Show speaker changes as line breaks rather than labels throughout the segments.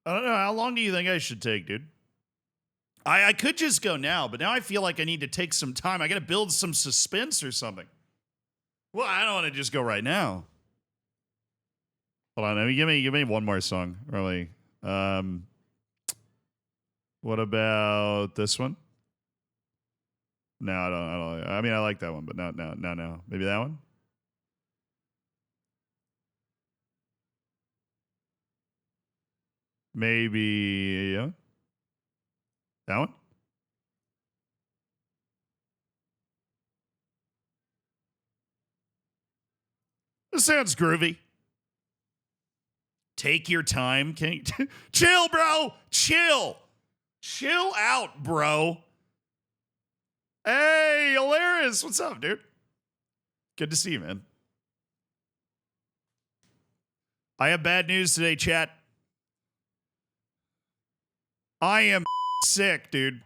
I don't know. How long do you think I should take, dude? I could just go now, but now I feel like I need to take some time. I got to build some suspense or something. Well, I don't want to just go right now. Hold on, give me one more song, really. What about this one? No, I don't. I mean, I like that one, but no. Maybe that one. Maybe that one. This sounds groovy. Take your time. Chill, bro. Chill out, bro. Hey, Alaris. What's up, dude? Good to see you, man. I have bad news today, chat. I am sick, dude.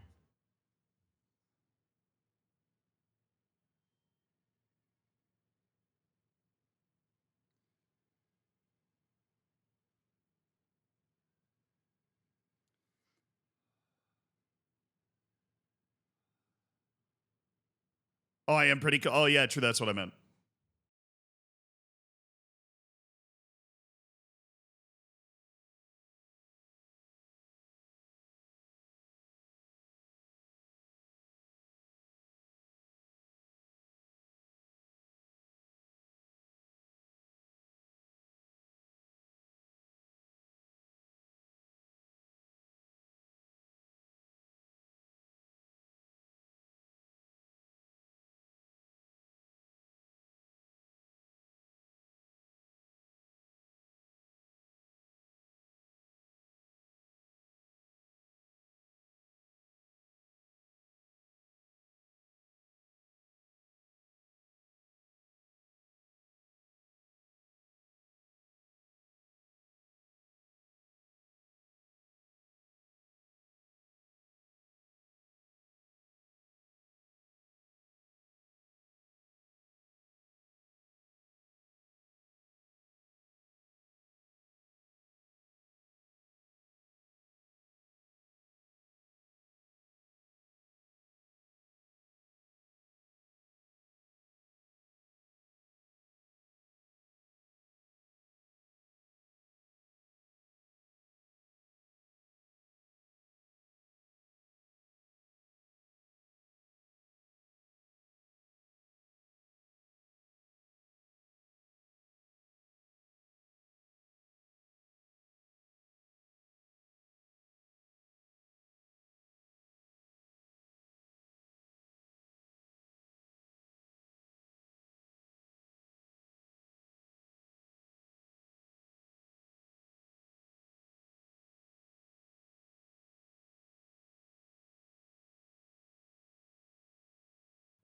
Oh, I am pretty. Oh, yeah, true. That's what I meant.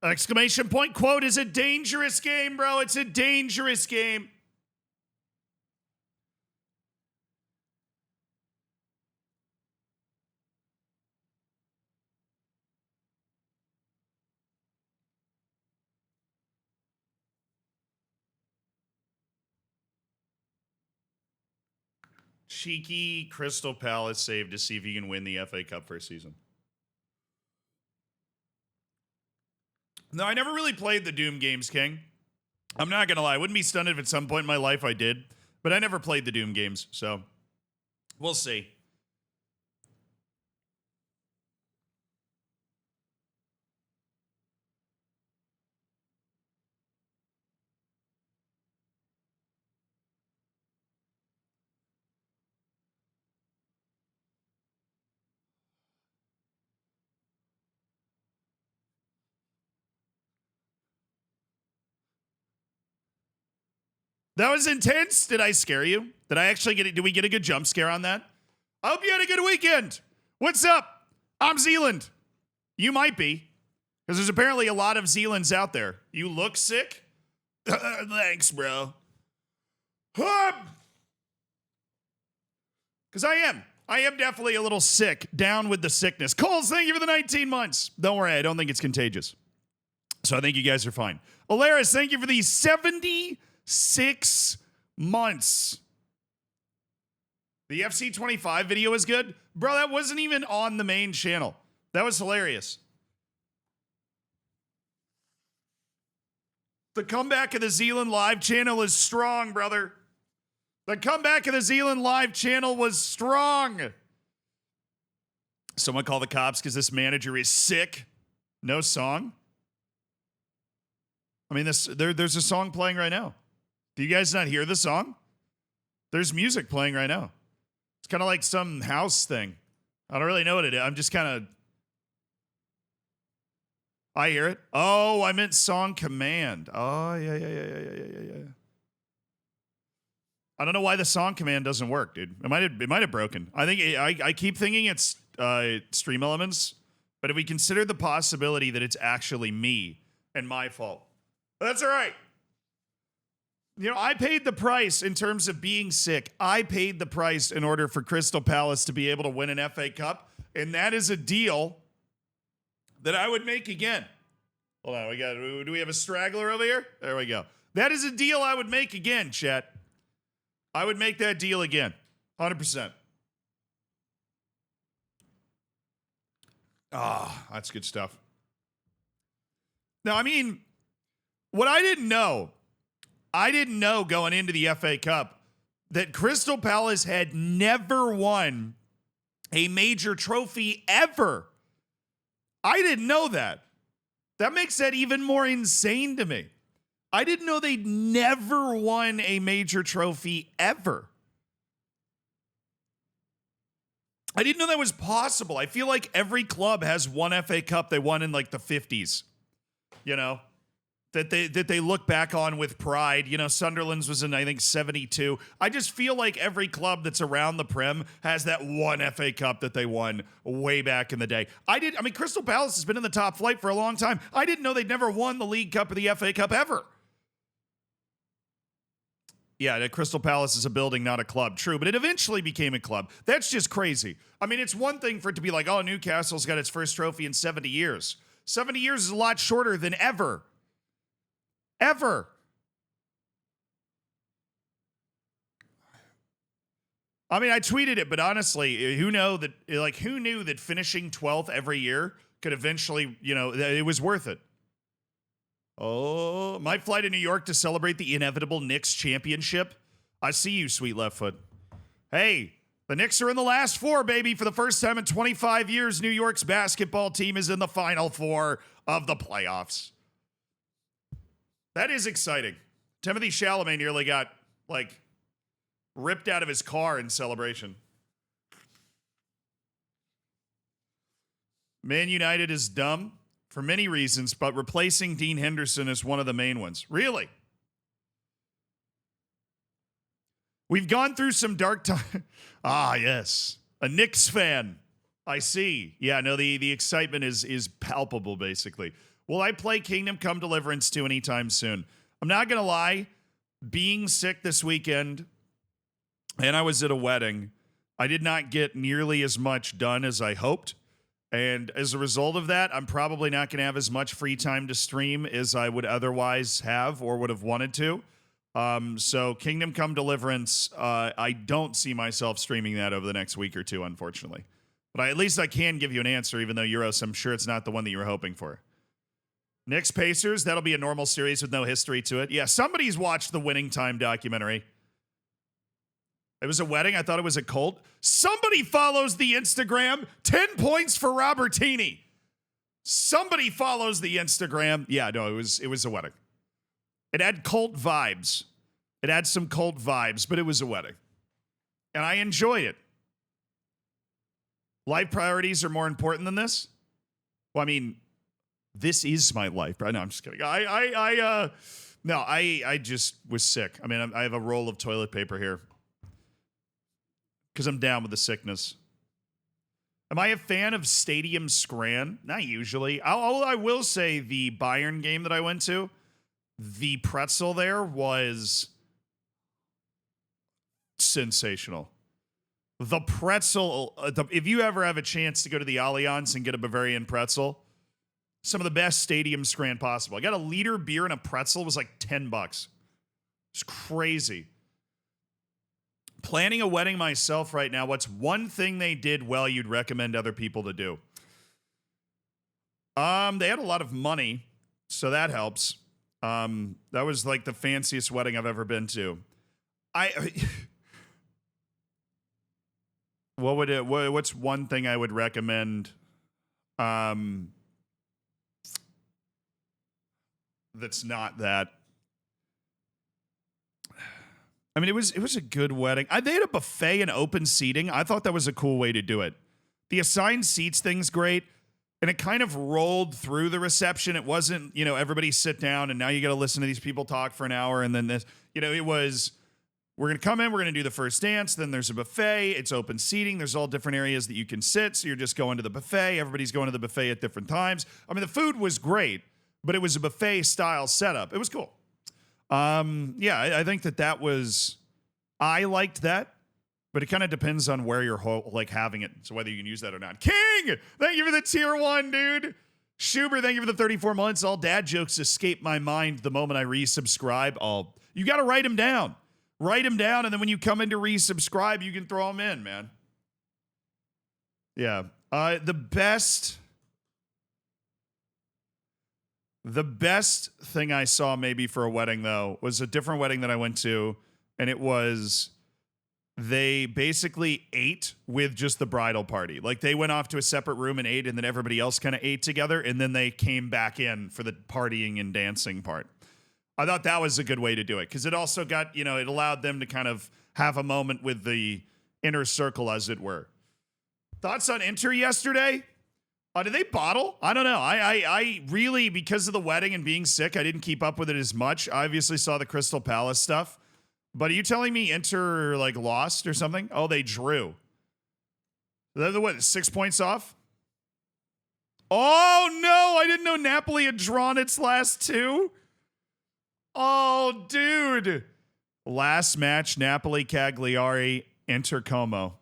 Exclamation point quote is a dangerous game, bro. It's a dangerous game. Cheeky Crystal Palace save to see if he can win the FA Cup first season. No, I never really played the Doom games, King. I'm not going to lie. I wouldn't be stunned if at some point in my life I did. But I never played the Doom games, so we'll see. That was intense. Did I scare you? Did I actually get it? Did we get a good jump scare on that? I hope you had a good weekend. What's up? I'm Zealand. You might be, because there's apparently a lot of Zealands out there. You look sick? Thanks, bro. Because I am. I am definitely a little sick. Down with the sickness. Coles, thank you for the 19 months. Don't worry, I don't think it's contagious. So I think you guys are fine. Alaris, thank you for the 76 months. The FC25 video was good. Bro, that wasn't even on the main channel. That was hilarious. The comeback of the Zealand Live channel is strong, brother. The comeback of the Zealand Live channel was strong. Someone call the cops because this manager is sick. No song. I mean, there's a song playing right now. Do you guys not hear the song? There's music playing right now. It's kind of like some house thing. I don't really know what it is. I'm just kind of... I hear it. Oh, I meant song command. Oh, yeah. I don't know why the song command doesn't work, dude. It might have broken. I keep thinking it's Stream Elements, but if we consider the possibility that it's actually me and my fault, that's all right. You know, I paid the price in terms of being sick. I paid the price in order for Crystal Palace to be able to win an FA Cup, and that is a deal that I would make again. Hold on, do we have a straggler over here? There we go. That is a deal I would make again, chat. I would make that deal again. 100%. Ah, that's good stuff. Now, I mean, what I didn't know going into the FA Cup that Crystal Palace had never won a major trophy ever. I didn't know that. That makes that even more insane to me. I didn't know they'd never won a major trophy ever. I didn't know that was possible. I feel like every club has one FA Cup they won in like the 50s, you know, that they look back on with pride. You know, Sunderland's was in, I think, 72. I just feel like every club that's around the Prem has that one FA Cup that they won way back in the day. I mean, Crystal Palace has been in the top flight for a long time. I didn't know they'd never won the League Cup or the FA Cup ever. Yeah, Crystal Palace is a building, not a club. True, but it eventually became a club. That's just crazy. I mean, it's one thing for it to be like, oh, Newcastle's got its first trophy in 70 years. 70 years is a lot shorter than ever. Ever. I mean, I tweeted it, but honestly, who knew that finishing 12th every year could eventually, you know, it was worth it. Oh, might fly to New York to celebrate the inevitable Knicks championship. I see you, sweet left foot. Hey, the Knicks are in the last four, baby. For the first time in 25 years, New York's basketball team is in the final four of the playoffs. That is exciting. Timothy Chalamet nearly got, like, ripped out of his car in celebration. Man United is dumb for many reasons, but replacing Dean Henderson is one of the main ones. Really? We've gone through some dark time. Ah, yes. A Knicks fan. I see. Yeah, no, the excitement is palpable, basically. Will I play Kingdom Come Deliverance 2 anytime soon? I'm not going to lie. Being sick this weekend, and I was at a wedding, I did not get nearly as much done as I hoped. And as a result of that, I'm probably not going to have as much free time to stream as I would otherwise have or would have wanted to. So Kingdom Come Deliverance, I don't see myself streaming that over the next week or two, unfortunately. But at least I can give you an answer, even though Euros, I'm sure it's not the one that you were hoping for. Knicks Pacers, that'll be a normal series with no history to it. Yeah, somebody's watched the Winning Time documentary. It was a wedding. I thought it was a cult. Somebody follows the Instagram. 10 points for Robertini. Somebody follows the Instagram. Yeah, no, it was a wedding. It had cult vibes. It had some cult vibes, but it was a wedding. And I enjoyed it. Life priorities are more important than this? Well, I mean, this is my life. No, I'm just kidding. I just was sick. I mean, I have a roll of toilet paper here. Because I'm down with the sickness. Am I a fan of Stadium Scran? Not usually. I will say the Bayern game that I went to, the pretzel there was sensational. The pretzel, if you ever have a chance to go to the Allianz and get a Bavarian pretzel, some of the best Stadium Scran possible. I got a liter beer and a pretzel. It was like $10. It's crazy. Planning a wedding myself right now. What's one thing they did well you'd recommend other people to do? They had a lot of money, so that helps. That was like the fanciest wedding I've ever been to. What's one thing I would recommend? That's not that. I mean, it was a good wedding. They had a buffet and open seating. I thought that was a cool way to do it. The assigned seats thing's great, and it kind of rolled through the reception. It wasn't, everybody sit down, and now you got to listen to these people talk for an hour, and then this, it was, we're going to come in, we're going to do the first dance, then there's a buffet, it's open seating, there's all different areas that you can sit, so you're just going to the buffet, everybody's going to the buffet at different times. I mean, the food was great, but it was a buffet-style setup. It was cool. I think that was, I liked that, but it kind of depends on where you're having it, so whether you can use that or not. King, thank you for the tier 1, dude. Schuber, thank you for the 34 months. All dad jokes escape my mind the moment I resubscribe. You got to write them down. Write them down, and then when you come in to resubscribe, you can throw them in, man. Yeah. The best thing I saw maybe for a wedding, though, was a different wedding that I went to, and it was they basically ate with just the bridal party. Like, they went off to a separate room and ate, and then everybody else kind of ate together, and then they came back in for the partying and dancing part. I thought that was a good way to do it, because it also got, it allowed them to kind of have a moment with the inner circle, as it were. Thoughts on Inter yesterday? Did they bottle? I don't know. I really, because of the wedding and being sick, I didn't keep up with it as much. I obviously saw the Crystal Palace stuff. But are you telling me Inter, lost or something? Oh, they drew. They're what, 6 points off? Oh, no. I didn't know Napoli had drawn its last 2. Oh, dude. Last match, Napoli, Cagliari, Inter, Como.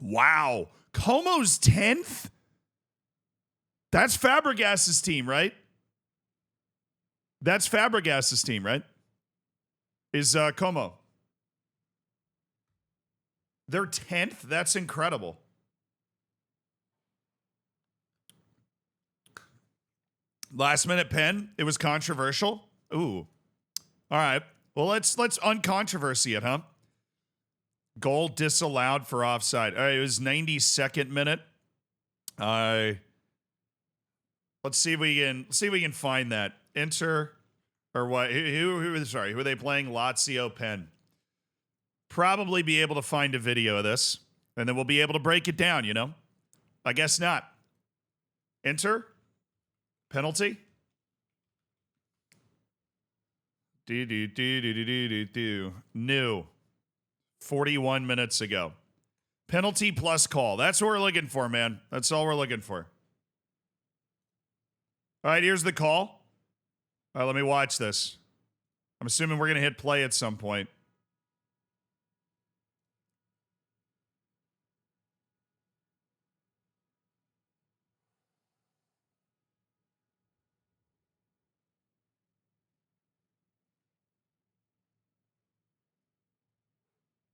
Wow. Como's 10th? That's Fabregas's team, right? That's Fabregas's team, right? Is Como. They're 10th? That's incredible. Last minute pen. It was controversial. Ooh. All right. Well, let's uncontroversy it, huh? Goal disallowed for offside. All right, it was 92nd minute. Let's see if we can find that. Inter or what? Who are they playing? Lazio Pen. Probably be able to find a video of this, and then we'll be able to break it down, I guess not. Inter? Penalty? New. 41 minutes ago. Penalty plus call. That's what we're looking for, man. That's all we're looking for. All right, here's the call. All right, let me watch this. I'm assuming we're going to hit play at some point.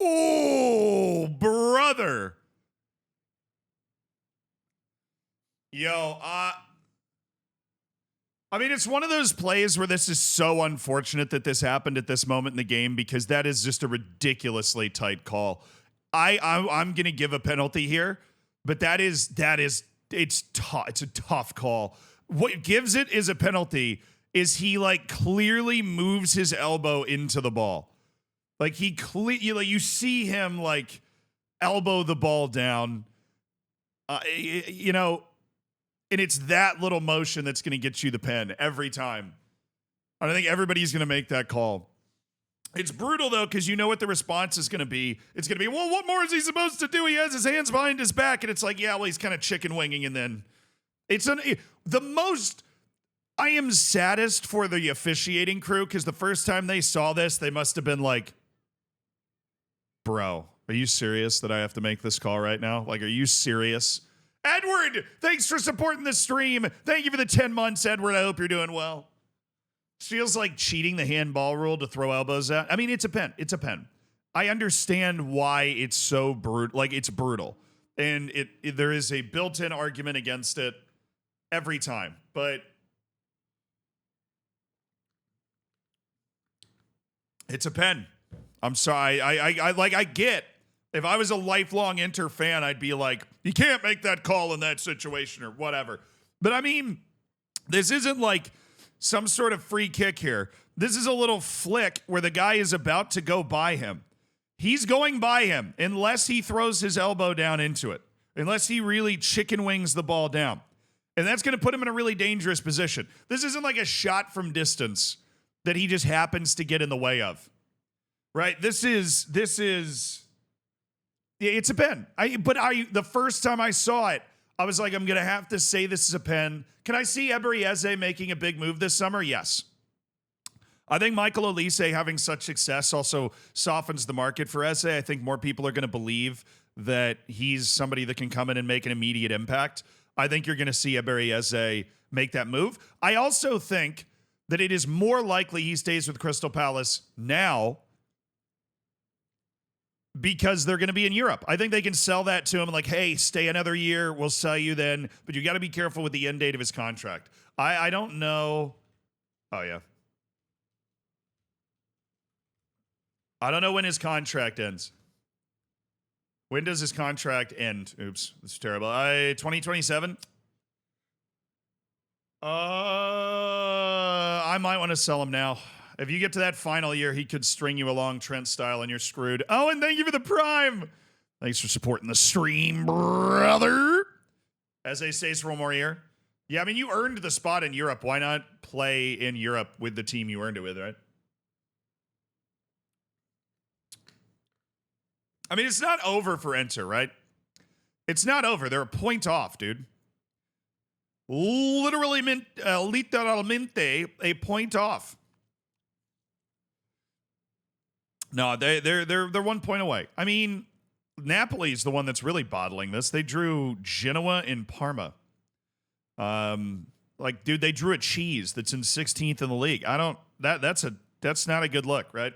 Oh, brother. Yo, I mean, it's one of those plays where this is so unfortunate that this happened at this moment in the game, because that is just a ridiculously tight call. I'm going to give a penalty here, but it's a tough call. What gives it is a penalty is he clearly moves his elbow into the ball. You see him elbow the ball down, and it's that little motion that's going to get you the pen every time. I think everybody's going to make that call. It's brutal, though, because you know what the response is going to be. It's going to be, well, what more is he supposed to do? He has his hands behind his back. And it's he's kind of chicken winging. And then I am saddest for the officiating crew, because the first time they saw this, they must have been like, bro, are you serious that I have to make this call right now? Are you serious? Edward, thanks for supporting the stream. Thank you for the 10 months, Edward. I hope you're doing well. Feels like cheating the handball rule to throw elbows out. I mean, it's a pen. It's a pen. I understand why it's so brutal. Like, it's brutal. And there is a built-in argument against it every time. But it's a pen. I'm sorry. I get. If I was a lifelong Inter fan, I'd be like, you can't make that call in that situation or whatever. But I mean, this isn't like some sort of free kick here. This is a little flick where the guy is about to go by him. He's going by him unless he throws his elbow down into it, unless he really chicken wings the ball down. And that's going to put him in a really dangerous position. This isn't like a shot from distance that he just happens to get in the way of. Right? This is it's a pen. The first time I saw it, I was like, I'm going to have to say this is a pen. Can I see Ebery Eze making a big move this summer? Yes. I think Michael Olise having such success also softens the market for Eze. I think more people are going to believe that he's somebody that can come in and make an immediate impact. I think you're going to see Ebery Eze make that move. I also think that it is more likely he stays with Crystal Palace now because they're going to be in Europe. I think they can sell that to him like, hey, stay another year. We'll sell you then. But you got to be careful with the end date of his contract. I don't know. Oh, yeah. I don't know when his contract ends. When does his contract end? Oops, that's terrible. 2027? I might want to sell him now. If you get to that final year, he could string you along Trent style and you're screwed. Oh, and thank you for the prime. Thanks for supporting the stream, brother. As they say, for one more year. Yeah, I mean, you earned the spot in Europe. Why not play in Europe with the team you earned it with, right? I mean, it's not over for Enter, right? It's not over. They're a point off, dude. Literalmente a point off. No, they're 1 point away. I mean, Napoli's the one that's really bottling this. They drew Genoa and Parma. Dude, they drew a cheese that's in 16th in the league. That's not a good look, right?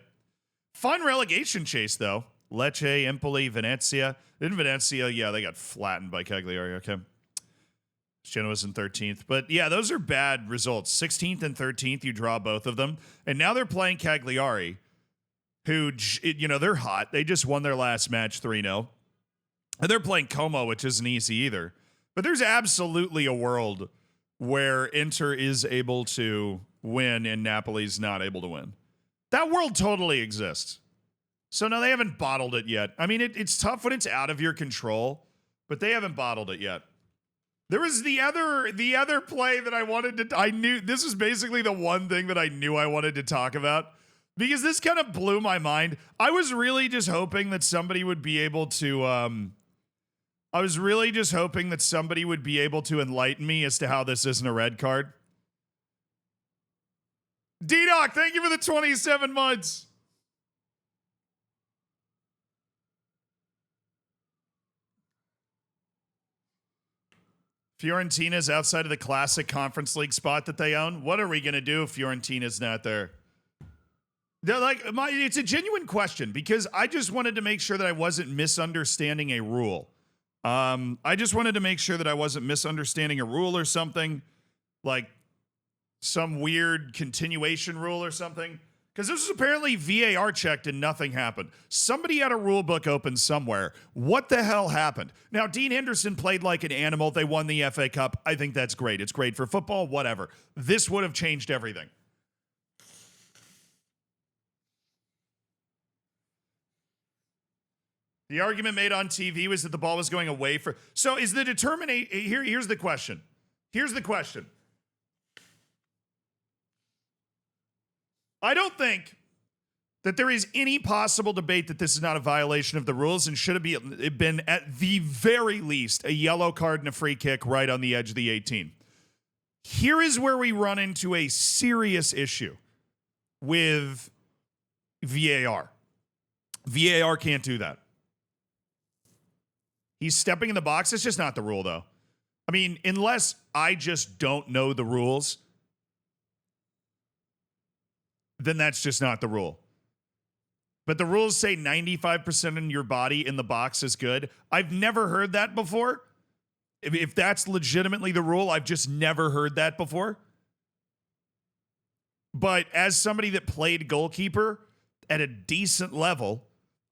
Fun relegation chase though. Lecce, Empoli, Venezia. In Venezia, yeah, they got flattened by Cagliari. Okay. Genoa's in 13th. But yeah, those are bad results. 16th and 13th, you draw both of them. And now they're playing Cagliari, who, they're hot. They just won their last match 3-0. And they're playing Como, which isn't easy either. But there's absolutely a world where Inter is able to win and Napoli's not able to win. That world totally exists. So, no, they haven't bottled it yet. I mean, it's tough when it's out of your control, but they haven't bottled it yet. There was the other play that I knew, this is basically the one thing that I knew I wanted to talk about, because this kind of blew my mind. I was really just hoping that somebody would be able to, enlighten me as to how this isn't a red card. D-Doc, thank you for the 27 months. Fiorentina's outside of the classic Conference League spot that they own. What are we going to do if Fiorentina's not there? They're like, it's a genuine question because I just wanted to make sure that I wasn't misunderstanding a rule. I just wanted to make sure that I wasn't misunderstanding a rule or something, like some weird continuation rule or something. Because this was apparently VAR checked and nothing happened. Somebody had a rule book open somewhere. What the hell happened? Now, Dean Henderson played like an animal. They won the FA Cup. I think that's great. It's great for football, whatever. This would have changed everything. The argument made on TV was that the ball was going away for... So is the determination... Here's the question. I don't think that there is any possible debate that this is not a violation of the rules and should have been at the very least a yellow card and a free kick right on the edge of the 18. Here is where we run into a serious issue with VAR. VAR can't do that. He's stepping in the box. It's just not the rule, though. I mean, unless I just don't know the rules, then that's just not the rule. but the rules say 95% of your body in the box is good. I've never heard that before. If that's legitimately the rule, I've just never heard that before. But as somebody that played goalkeeper at a decent level,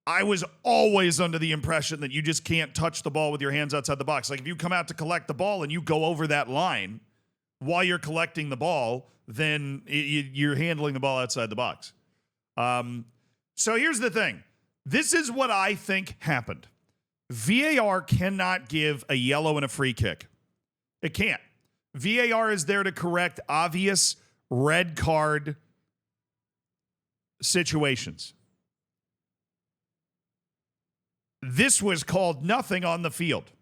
I was always under the impression that you just can't touch the ball with your hands outside the box. Like if you come out to collect the ball and you go over that line while you're collecting the ball, then you're handling the ball outside the box. So here's the thing. This is what I think happened. VAR cannot give a yellow and a free kick. It can't. VAR is there to correct obvious red card situations. This was called nothing on the field.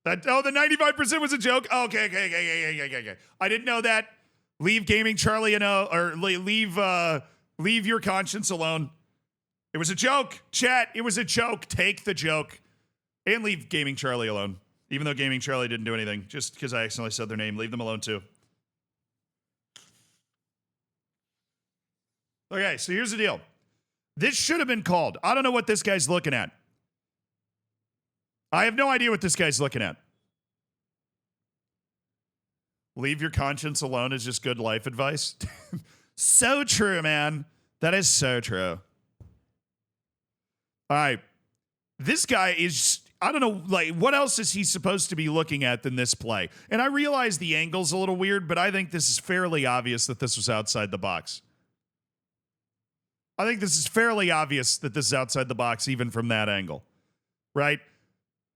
The 95% was a joke? Okay. I didn't know that. Leave Gaming Charlie or leave your conscience alone. It was a joke. Chat, it was a joke. Take the joke. And leave Gaming Charlie alone. Even though Gaming Charlie didn't do anything. Just because I accidentally said their name. Leave them alone too. Okay, so here's the deal. This should have been called. I don't know what this guy's looking at. I have no idea what this guy's looking at. Leave your conscience alone is just good life advice. So true, man. That is so true. All right. This guy is, I don't know, like, what else is he supposed to be looking at than this play? And I realize the angle's a little weird, but I think this is fairly obvious that this was outside the box. I think this is fairly obvious that this is outside the box, even from that angle, right?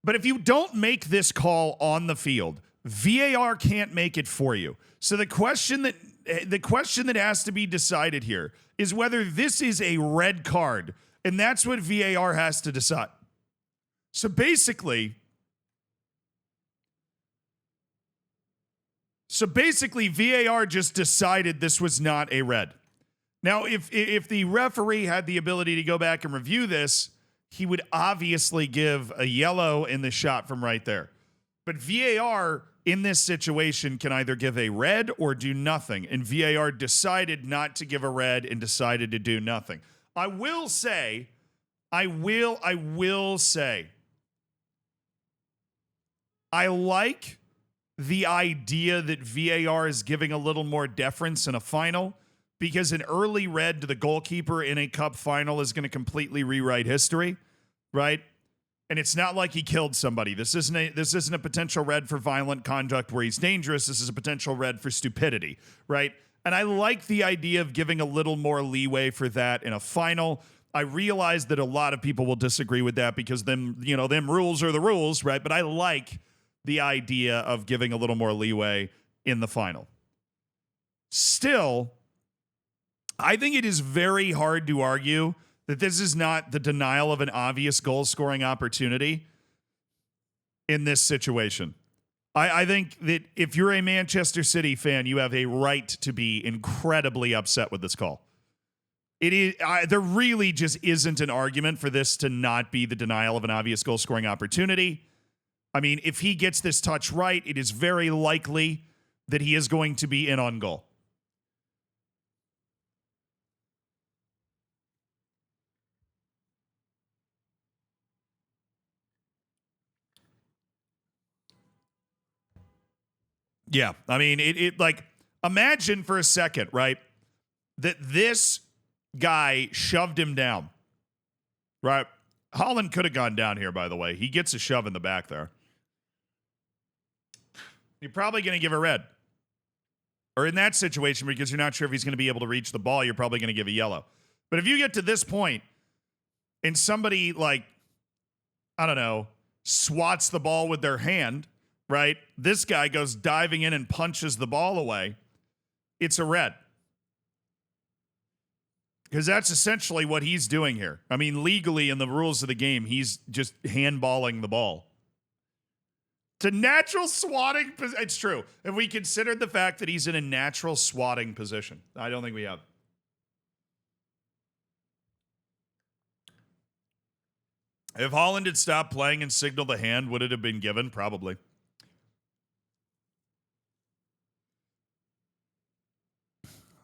But if you don't make this call on the field, VAR can't make it for you. So the question that has to be decided here is whether this is a red card, and that's what VAR has to decide. So basically, VAR just decided this was not a red. Now, if the referee had the ability to go back and review this, he would obviously give a yellow in the shot from right there. But VAR in this situation can either give a red or do nothing. And VAR decided not to give a red and decided to do nothing. I will say, I like the idea that VAR is giving a little more deference in a final, because an early red to the goalkeeper in a cup final is going to completely rewrite history, right? And it's not like he killed somebody. This isn't a potential red for violent conduct where he's dangerous. This is a potential red for stupidity, right? And I like the idea of giving a little more leeway for that in a final. I realize that a lot of people will disagree with that because them rules are the rules, right? But I like the idea of giving a little more leeway in the final. Still, I think it is very hard to argue that this is not the denial of an obvious goal-scoring opportunity in this situation. I think that if you're a Manchester City fan, you have a right to be incredibly upset with this call. It is there really just isn't an argument for this to not be the denial of an obvious goal-scoring opportunity. I mean, if he gets this touch right, it is very likely that he is going to be in on goal. Yeah, I mean, it like, imagine for a second, right, that this guy shoved him down, right? Holland could have gone down here, by the way. He gets a shove in the back there. You're probably going to give a red. Or in that situation, because you're not sure if he's going to be able to reach the ball, you're probably going to give a yellow. But if you get to this point and somebody, like, I don't know, swats the ball with their hand, right? This guy goes diving in and punches the ball away. It's a red. Because that's essentially what he's doing here. I mean, legally in the rules of the game, he's just handballing the ball. It's a natural swatting position. It's true. If we considered the fact that he's in a natural swatting position. I don't think we have. If Holland had stopped playing and signaled the hand, would it have been given? Probably.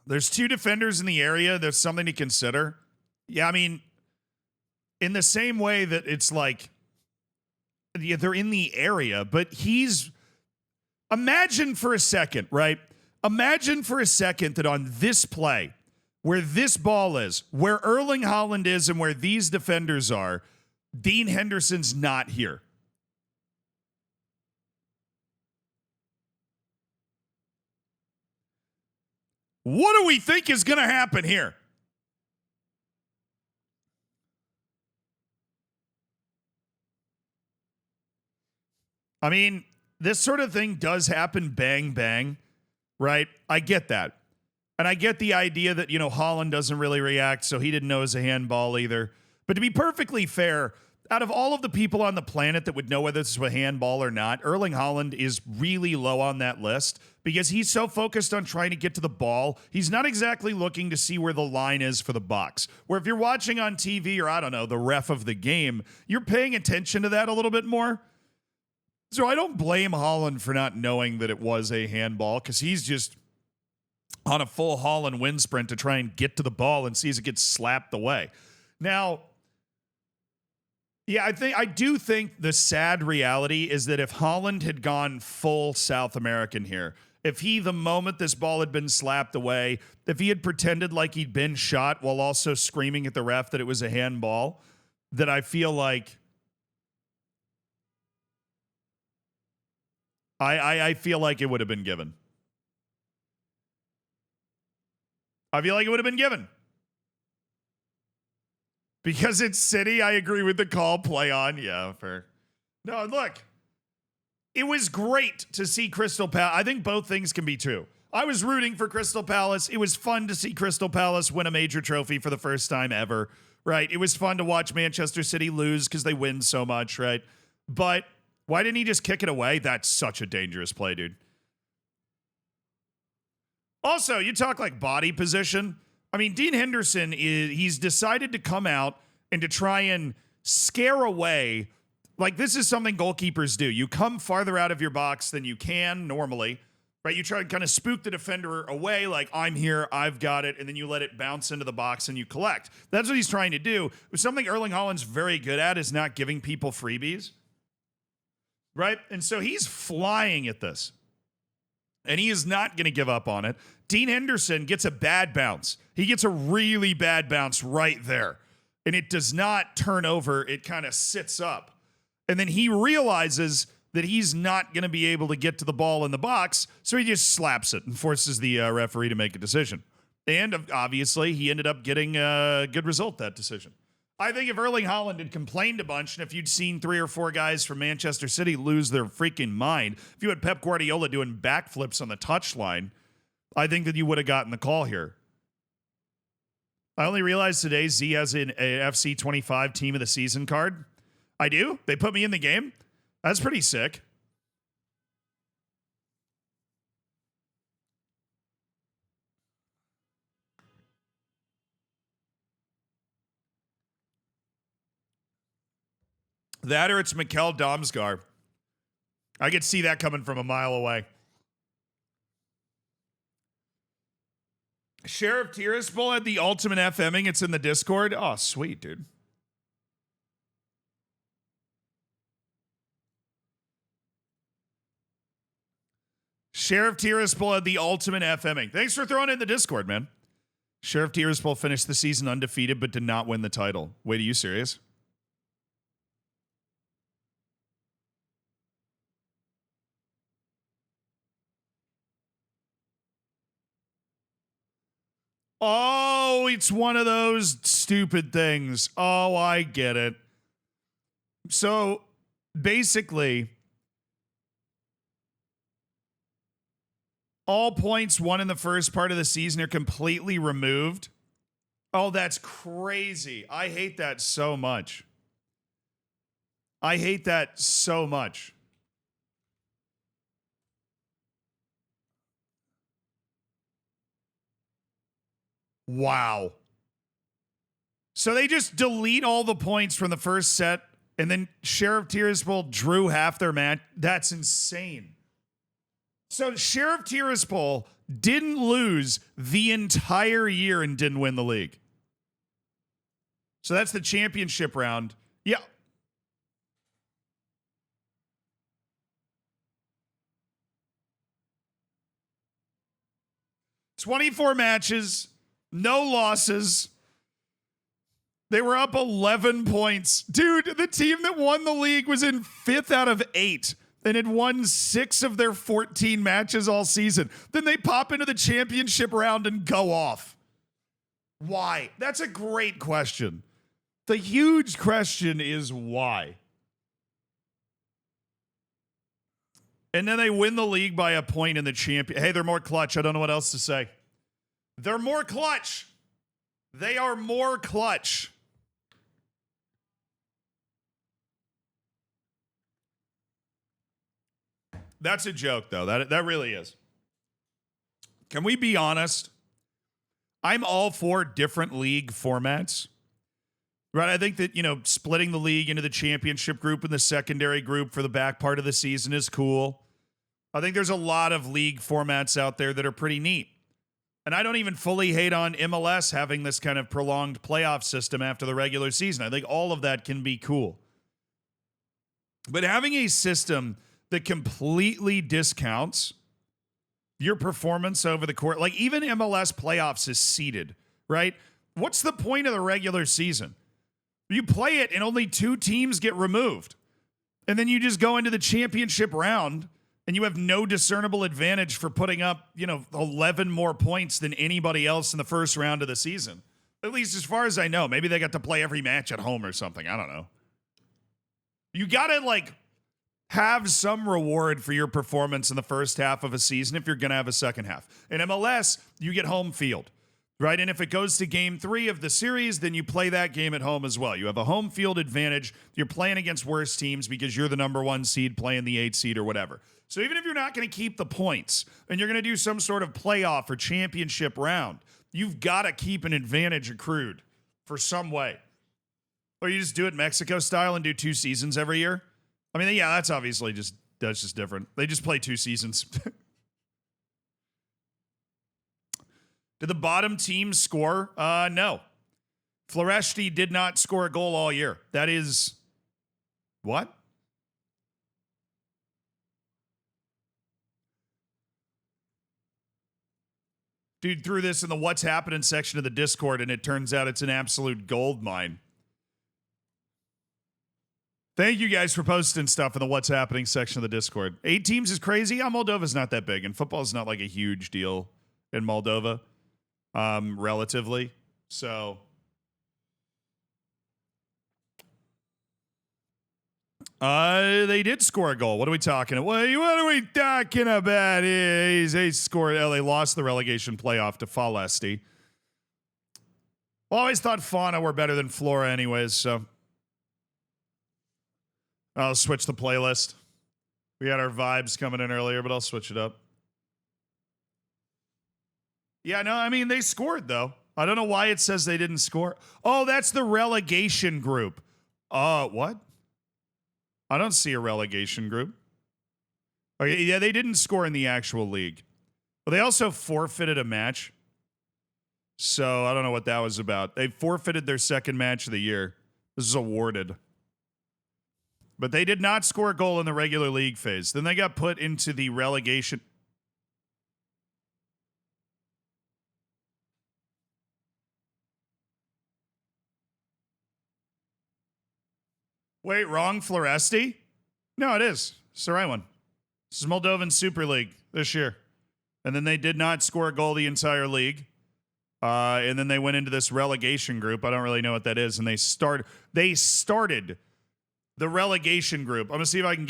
There's two defenders in the area. There's something to consider. Yeah, I mean, in the same way that it's like, yeah, they're in the area, but imagine for a second, right? Imagine for a second that on this play, where this ball is, where Erling Haaland is, and where these defenders are, Dean Henderson's not here. What do we think is going to happen here? I mean, this sort of thing does happen bang, bang, right? I get that. And I get the idea that, Haaland doesn't really react, so he didn't know it was a handball either. But to be perfectly fair, out of all of the people on the planet that would know whether this was a handball or not, Erling Haaland is really low on that list because he's so focused on trying to get to the ball. He's not exactly looking to see where the line is for the box. Where if you're watching on TV or, I don't know, the ref of the game, you're paying attention to that a little bit more. So I don't blame Haaland for not knowing that it was a handball because he's just on a full Haaland wind sprint to try and get to the ball and sees it get slapped away. Now, yeah, I do think the sad reality is that if Haaland had gone full South American here, if he, the moment this ball had been slapped away, if he had pretended like he'd been shot while also screaming at the ref that it was a handball, that I feel like I feel like it would have been given. I feel like it would have been given. Because it's City, I agree with the call. Play on. Yeah, fair. No, look. It was great to see Crystal Palace. I think both things can be true. I was rooting for Crystal Palace. It was fun to see Crystal Palace win a major trophy for the first time ever, right? It was fun to watch Manchester City lose because they win so much, right? But why didn't he just kick it away? That's such a dangerous play, dude. Also, you talk like body position. I mean, Dean Henderson, he's decided to come out and to try and scare away. Like, this is something goalkeepers do. You come farther out of your box than you can normally, right? You try to kind of spook the defender away, like, I'm here, I've got it, and then you let it bounce into the box and you collect. That's what he's trying to do. Something Erling Haaland's very good at is not giving people freebies, right? And so he's flying at this. And he is not going to give up on it. Dean Henderson gets a bad bounce. He gets a really bad bounce right there. And it does not turn over. It kind of sits up. And then he realizes that he's not going to be able to get to the ball in the box. So he just slaps it and forces the referee to make a decision. And obviously, he ended up getting a good result, that decision. I think if Erling Haaland had complained a bunch, and if you'd seen 3 or 4 guys from Manchester City lose their freaking mind, if you had Pep Guardiola doing backflips on the touchline, I think that you would have gotten the call here. I only realized today Z has an FC 25 Team of the Season card. I do? They put me in the game? That's pretty sick. That or it's Mikel Damsgaard. I could see that coming from a mile away. Sheriff Tiraspol had the ultimate FMing. It's in the Discord. Oh, sweet, dude. Sheriff Tiraspol had the ultimate FMing. Thanks for throwing it in the Discord, man. Sheriff Tiraspol finished the season undefeated but did not win the title. Wait, are you serious? Oh, it's one of those stupid things. Oh, I get it. So basically, all points won in the first part of the season are completely removed. Oh, that's crazy. I hate that so much. I hate that so much. Wow. So they just delete all the points from the first set, and then Sheriff Tiraspol drew half their match. That's insane. So Sheriff Tiraspol didn't lose the entire year and didn't win the league. So that's the championship round. Yeah. "24 matches, no losses. They were up 11 points. Dude, the team that won the league was in 5th out of 8 and had won 6 of their 14 matches all season. Then they pop into the championship round and go off. Why? That's a great question. The huge question is why? And then they win the league by a point in the champion. Hey, they're more clutch. I don't know what else to say. They're more clutch. They are more clutch. That's a joke, though. That really is. Can we be honest? I'm all for different league formats. Right? I think that, splitting the league into the championship group and the secondary group for the back part of the season is cool. I think there's a lot of league formats out there that are pretty neat. And I don't even fully hate on MLS having this kind of prolonged playoff system after the regular season. I think all of that can be cool. But having a system that completely discounts your performance over the court, like even MLS playoffs is seeded, right? What's the point of the regular season? You play it and only 2 teams get removed. And then you just go into the championship round and you have no discernible advantage for putting up, 11 more points than anybody else in the first round of the season. At least as far as I know. Maybe they got to play every match at home or something. I don't know. You got to have some reward for your performance in the first half of a season if you're going to have a second half. In MLS, you get home field. Right? And if it goes to game 3 of the series, then you play that game at home as well. You have a home field advantage. You're playing against worse teams because you're the number 1 seed playing the 8 seed or whatever. So even if you're not going to keep the points and you're going to do some sort of playoff or championship round, you've got to keep an advantage accrued for some way. Or you just do it Mexico style and do 2 seasons every year. I mean, yeah, that's just different. They just play 2 seasons. Did the bottom team score? No. Floresti did not score a goal all year. That is... What? Dude threw this in the What's Happening section of the Discord, and it turns out it's an absolute gold mine. Thank you guys for posting stuff in the What's Happening section of the Discord. 8 teams is crazy. Yeah, Moldova's not that big, and football's not like a huge deal in Moldova. Relatively. So they did score a goal. What are we talking about? What are we talking about? They scored. They lost the relegation playoff to Falesti. Well, I always thought Fauna were better than Flora anyways, so I'll switch the playlist. We had our vibes coming in earlier, but I'll switch it up. Yeah, no, I mean, they scored, though. I don't know why it says they didn't score. Oh, that's the relegation group. What? I don't see a relegation group. Okay, yeah, they didn't score in the actual league. But they also forfeited a match. So I don't know what that was about. They forfeited their second match of the year. This is awarded. But they did not score a goal in the regular league phase. Then they got put into the relegation. Wait, wrong Floresti? No, it is. It's the right one. This is Moldovan Super League this year. And then they did not score a goal the entire league. And then they went into this relegation group. I don't really know what that is. And they started the relegation group. I'm going to see if I can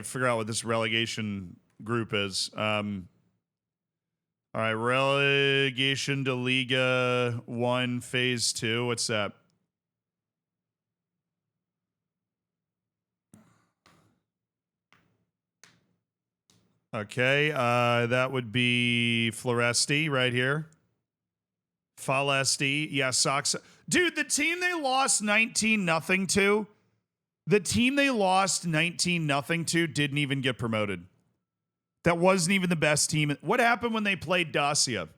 figure out what this relegation group is. All right, relegation to Liga 1, Phase 2. What's that? Okay, that would be Floresti right here. Falesti, yeah, Sox. Dude, the team they lost 19-0 to, didn't even get promoted. That wasn't even the best team. What happened when they played Dacia?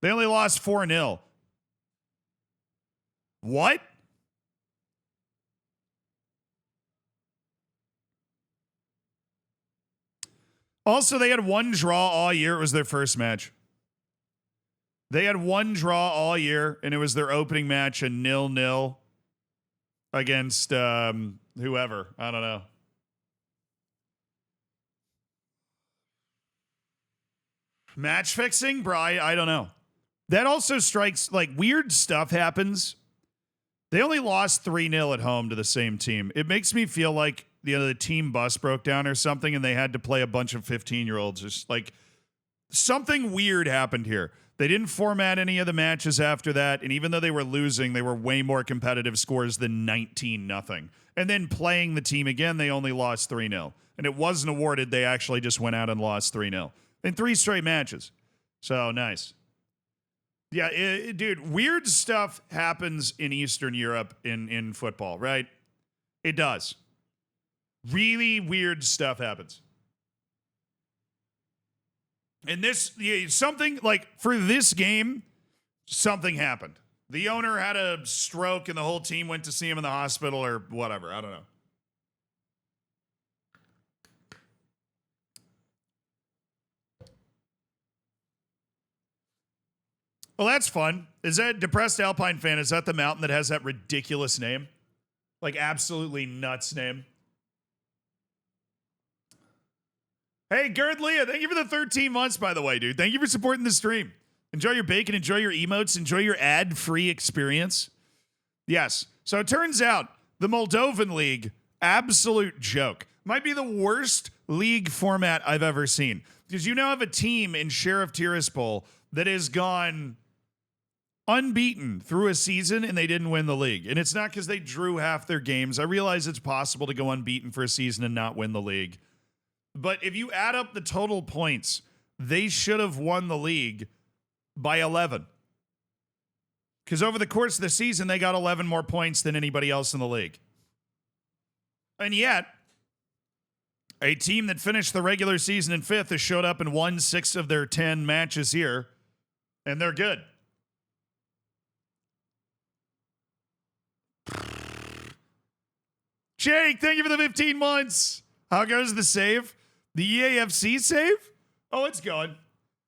They only lost 4-0. What? Also, they had one draw all year. It was their first match. They had one draw all year, and it was their opening match, a 0-0 against whoever. I don't know. Match fixing? Bro, I don't know. That also strikes, like, weird stuff happens. They only lost 3-0 at home to the same team. It makes me feel like the team bus broke down or something, and they had to play a bunch of 15-year-olds. Just like something weird happened here. They didn't format any of the matches after that, and even though they were losing, they were way more competitive scores than 19-0. And then playing the team again, they only lost 3-0. And it wasn't awarded. They actually just went out and lost 3-0 in 3 straight matches. So, nice. Yeah, dude, weird stuff happens in Eastern Europe in football, right? It does. Really weird stuff happens. And this, something like for this game, something happened. The owner had a stroke and the whole team went to see him in the hospital or whatever. I don't know. Well, that's fun. Is that Depressed Alpine Fan? Is that the mountain that has that ridiculous name? Like absolutely nuts name. Hey, Gerd Leah, thank you for the 13 months, by the way, dude. Thank you for supporting the stream. Enjoy your bacon, enjoy your emotes, enjoy your ad-free experience. Yes. So it turns out the Moldovan League, absolute joke. Might be the worst league format I've ever seen. Because you now have a team in Sheriff Tiraspol that has gone unbeaten through a season and they didn't win the league. And it's not because they drew half their games. I realize it's possible to go unbeaten for a season and not win the league. But if you add up the total points, they should have won the league by 11. Because over the course of the season, they got 11 more points than anybody else in the league. And yet, a team that finished the regular season in 5th has showed up and won 6 of their 10 matches here. And they're good. Jake, thank you for the 15 months. How goes the save? The EAFC save? Oh, it's going.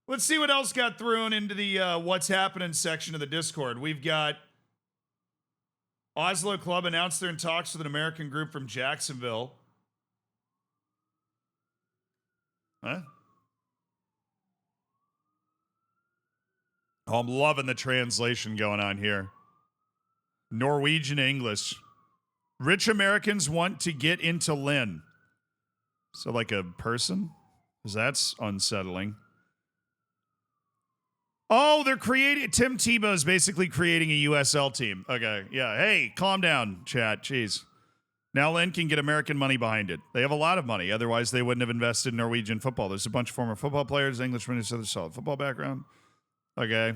Let's see what else got thrown into the what's happening section of the Discord. We've got Oslo Club announced they're in talks with an American group from Jacksonville. Huh? Oh, I'm loving the translation going on here. Norwegian English. Rich Americans want to get into Lynn. So like a person? Because that's unsettling. Oh, they're creating... Tim Tebow's basically creating a USL team. Okay, yeah. Hey, calm down, chat. Jeez. Now Lynn can get American money behind it. They have a lot of money. Otherwise, they wouldn't have invested in Norwegian football. There's a bunch of former football players, Englishmen, who have a solid football background. Okay.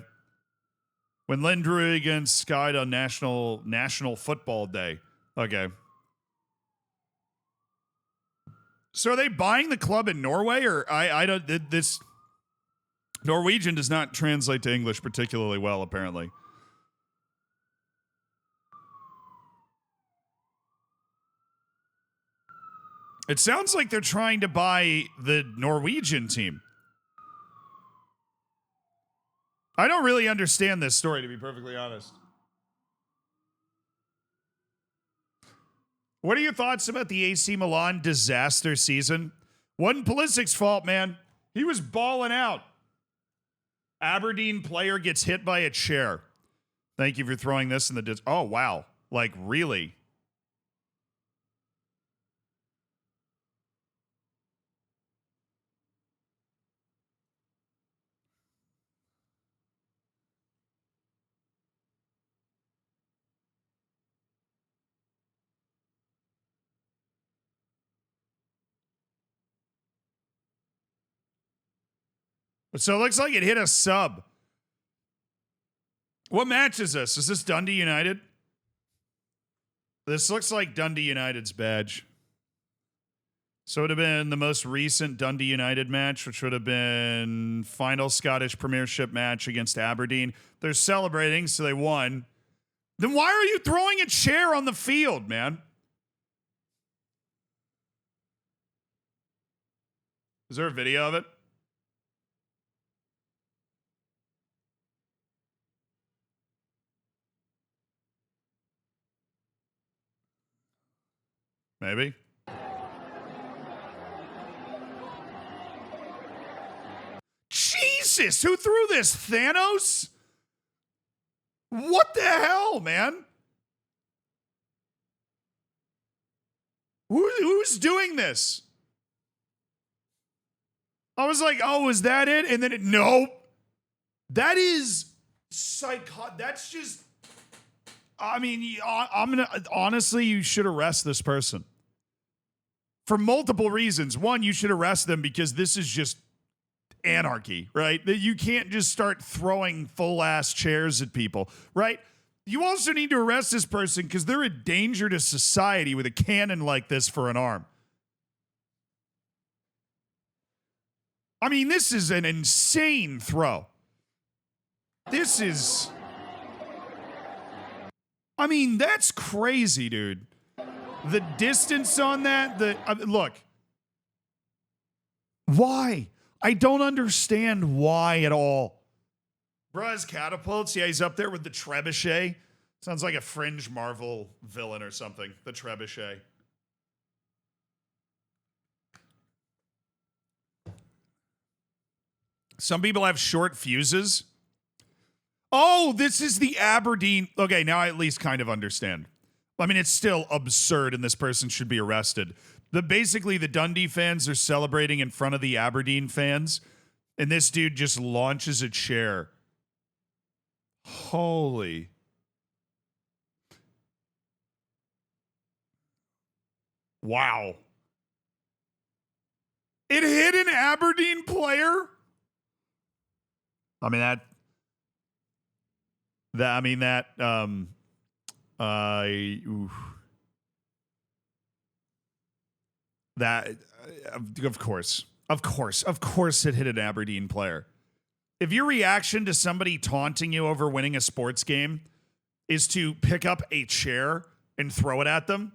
When Lynn drew against Sky on National Football Day. Okay. So are they buying the club in Norway, or I don't? This Norwegian does not translate to English particularly well, apparently. It sounds like they're trying to buy the Norwegian team. I don't really understand this story, to be perfectly honest. What are your thoughts about the AC Milan disaster season? Wasn't Pulisic's fault, man. He was balling out. Aberdeen player gets hit by a chair. Thank you for throwing this in the... Oh, wow. Like, really? So it looks like it hit a sub. What match is this? Is this Dundee United? This looks like Dundee United's badge. So it would have been the most recent Dundee United match, which would have been final Scottish Premiership match against Aberdeen. They're celebrating, so they won. Then why are you throwing a chair on the field, man? Is there a video of it? Maybe. Jesus, who threw this? Thanos? What the hell, man? Who's doing this? I was like, oh, is that it? And then nope. That is psychotic. That's just, I mean, honestly, you should arrest this person. For multiple reasons. One, you should arrest them because this is just anarchy, right? That you can't just start throwing full-ass chairs at people, right? You also need to arrest this person because they're a danger to society with a cannon like this for an arm. I mean, this is an insane throw. This is... I mean, that's crazy, dude. The distance on that, look. Why? I don't understand why at all. Bruh's catapults. Yeah, he's up there with the trebuchet. Sounds like a fringe Marvel villain or something. The trebuchet. Some people have short fuses. Oh, this is the Aberdeen. Okay, now I at least kind of understand. I mean, it's still absurd and this person should be arrested. Basically, the Dundee fans are celebrating in front of the Aberdeen fans, and this dude just launches a chair. Holy. Wow. It hit an Aberdeen player? I mean, of course it hit an Aberdeen player. If your reaction to somebody taunting you over winning a sports game is to pick up a chair and throw it at them,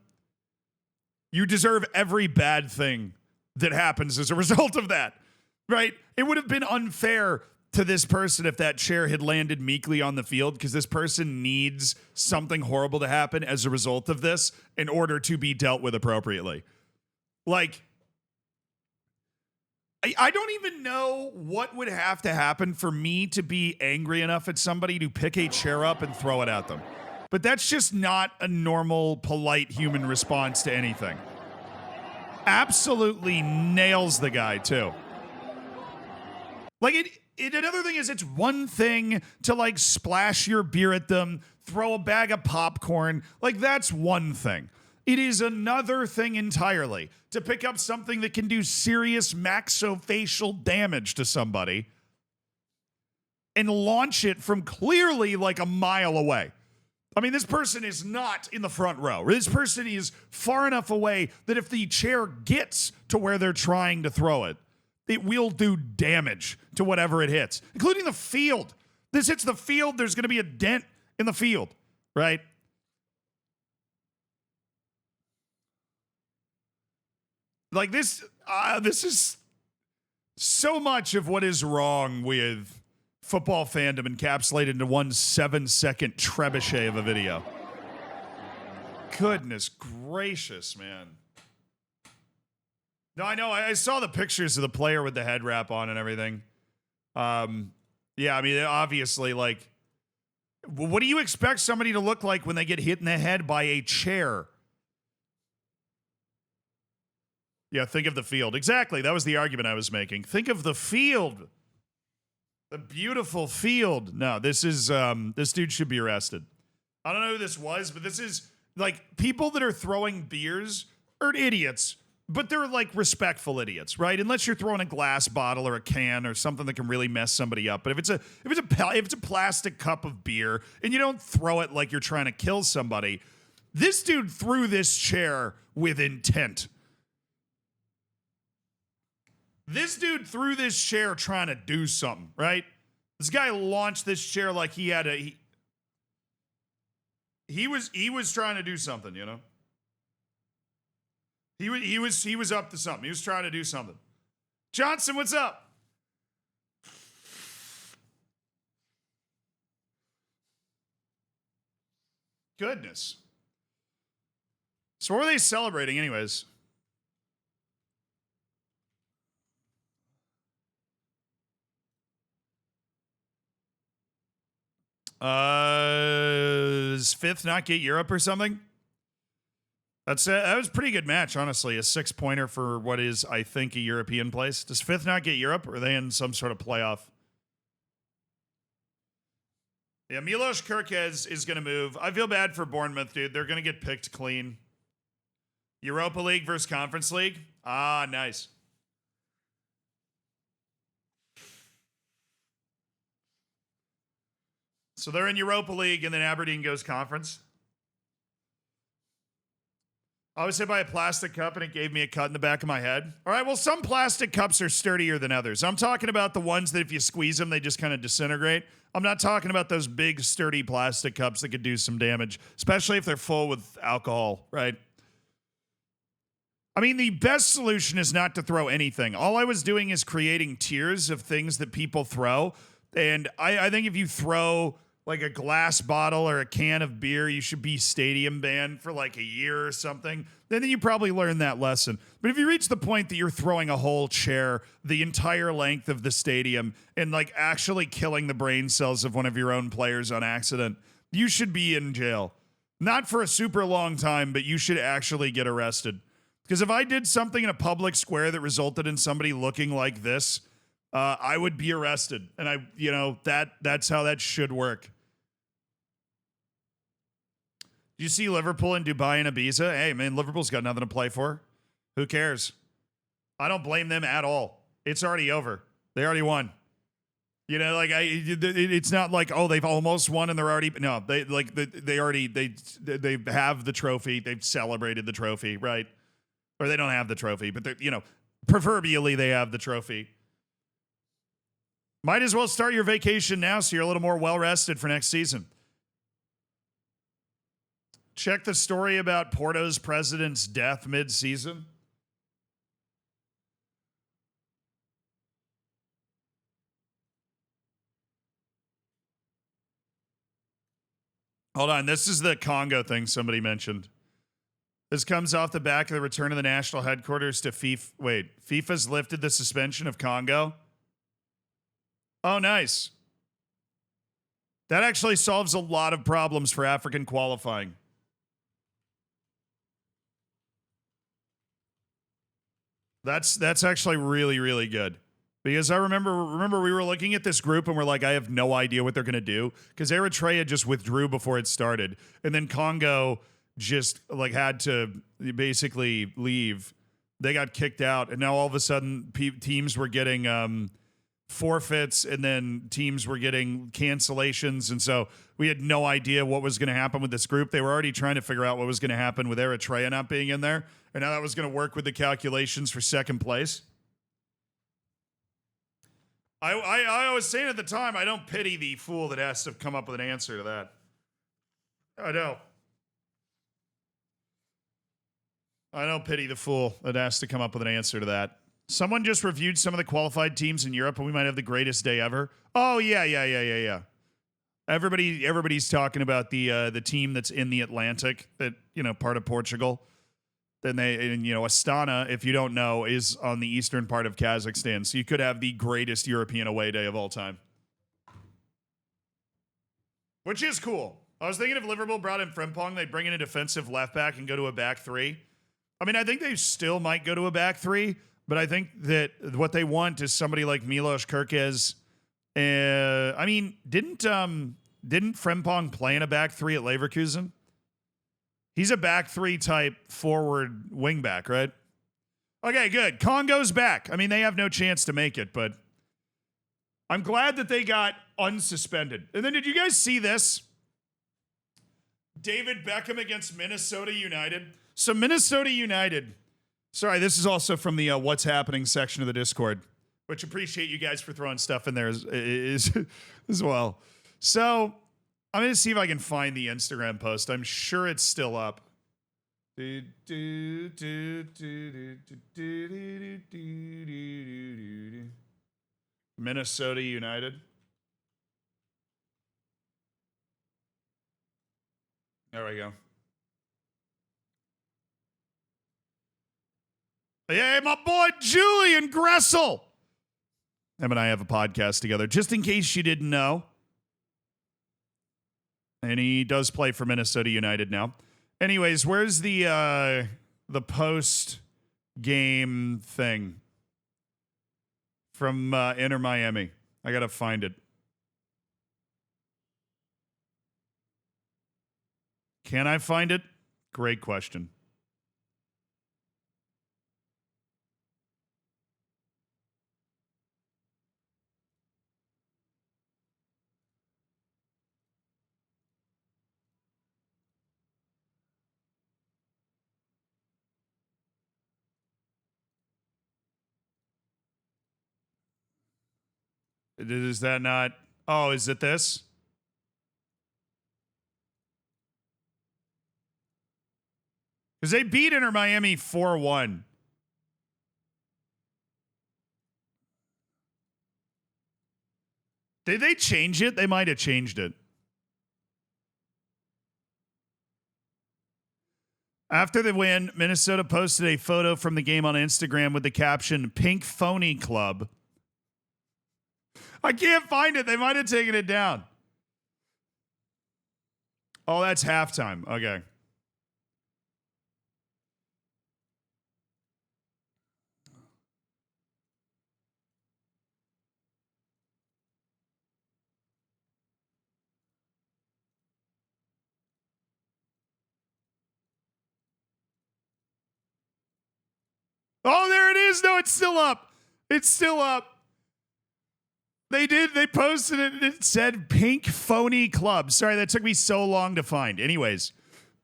you deserve every bad thing that happens as a result of that, right? It would have been unfair to this person if that chair had landed meekly on the field because this person needs something horrible to happen as a result of this in order to be dealt with appropriately. Like, I don't even know what would have to happen for me to be angry enough at somebody to pick a chair up and throw it at them. But that's just not a normal, polite human response to anything. Absolutely nails the guy, too. Like, another thing is, it's one thing to, like, splash your beer at them, throw a bag of popcorn. Like, that's one thing. It is another thing entirely to pick up something that can do serious maxillofacial damage to somebody and launch it from clearly like a mile away. I mean, this person is not in the front row. This person is far enough away that if the chair gets to where they're trying to throw it, it will do damage to whatever it hits, including the field. This hits the field, there's going to be a dent in the field, right? Like this is so much of what is wrong with football fandom encapsulated into one 7-second trebuchet of a video. Goodness gracious, man. No, I know. I saw the pictures of the player with the head wrap on and everything. Yeah, I mean, obviously, like, what do you expect somebody to look like when they get hit in the head by a chair? Yeah, think of the field. Exactly. That was the argument I was making. Think of the field. The beautiful field. No, this dude should be arrested. I don't know who this was, but this is, like, people that are throwing beers are idiots, but they're, like, respectful idiots, right? Unless you're throwing a glass bottle or a can or something that can really mess somebody up. But if it's a plastic cup of beer and you don't throw it like you're trying to kill somebody, this dude threw this chair with intent. This dude threw this chair trying to do something, right? This guy launched this chair like he had a he was trying to do something, you know? He was up to something. He was trying to do something. Johnson, what's up? Goodness. So what were they celebrating anyways? Does fifth not get Europe or something? That was a pretty good match, honestly. A 6-pointer for what is, I think, a European place. Does fifth not get Europe, or are they in some sort of playoff? Yeah, Milos Kerkez is going to move. I feel bad for Bournemouth, dude. They're going to get picked clean. Europa League versus Conference League? Ah, nice. So they're in Europa League, and then Aberdeen goes conference. I was hit by a plastic cup, and it gave me a cut in the back of my head. All right, well, some plastic cups are sturdier than others. I'm talking about the ones that if you squeeze them, they just kind of disintegrate. I'm not talking about those big, sturdy plastic cups that could do some damage, especially if they're full with alcohol, right? I mean, the best solution is not to throw anything. All I was doing is creating tiers of things that people throw. And I think if you throw like a glass bottle or a can of beer, you should be stadium banned for like a year or something. Then you probably learn that lesson. But if you reach the point that you're throwing a whole chair the entire length of the stadium and like actually killing the brain cells of one of your own players on accident, you should be in jail. Not for a super long time, but you should actually get arrested. Because if I did something in a public square that resulted in somebody looking like this, I would be arrested. And that's how that should work. Do you see Liverpool and Dubai and Ibiza? Hey, man, Liverpool's got nothing to play for. Who cares? I don't blame them at all. It's already over. They already won. You know, like it's not like, oh, they've almost won and they're already no. They have the trophy. They've celebrated the trophy, right? Or they don't have the trophy, but proverbially they have the trophy. Might as well start your vacation now so you're a little more well rested for next season. Check the story about Porto's president's death mid-season. Hold on. This is the Congo thing somebody mentioned. This comes off the back of the return of the national headquarters to FIFA. Wait, FIFA's lifted the suspension of Congo? Oh, nice. That actually solves a lot of problems for African qualifying. That's actually really, really good. Because I remember we were looking at this group and we're like, I have no idea what they're going to do. Because Eritrea just withdrew before it started. And then Congo just like had to basically leave. They got kicked out. And now all of a sudden teams were getting forfeits and then teams were getting cancellations. And so we had no idea what was going to happen with this group. They were already trying to figure out what was going to happen with Eritrea not being in there. And now that was going to work with the calculations for second place. I was saying at the time, I don't pity the fool that has to come up with an answer to that. I don't pity the fool that has to come up with an answer to that. Someone just reviewed some of the qualified teams in Europe, and we might have the greatest day ever. Oh, yeah. Everybody's talking about the team that's in the Atlantic, that, part of Portugal. Then Astana, if you don't know, is on the eastern part of Kazakhstan. So you could have the greatest European away day of all time. Which is cool. I was thinking if Liverpool brought in Frimpong, they'd bring in a defensive left back and go to a back three. I mean, I think they still might go to a back three, but I think that what they want is somebody like Milos Kerkez. I mean, didn't Frimpong play in a back three at Leverkusen? He's a back three type forward wing back, right? Okay, good. Congo's back. I mean, they have no chance to make it, but I'm glad that they got unsuspended. And then did you guys see this? David Beckham against Minnesota United. So Minnesota United Sorry, this is also from the What's Happening section of the Discord, which appreciate you guys for throwing stuff in there as well. So I'm going to see if I can find the Instagram post. I'm sure it's still up. Minnesota United. There we go. Hey, my boy Julian Gressel. Him and I have a podcast together, just in case you didn't know. And he does play for Minnesota United now. Anyways, where's the post game thing from Inter Miami? I gotta find it. Can I find it? Great question. Is that not? Oh, is it this? Because they beat Inter Miami 4-1. Did they change it? They might have changed it. After the win, Minnesota posted a photo from the game on Instagram with the caption, Pink Phony Club. I can't find it. They might have taken it down. Oh, that's halftime. Okay. Oh, there it is. No, it's still up. It's still up. They posted it and it said Pink Phony Club. Sorry, that took me so long to find. Anyways,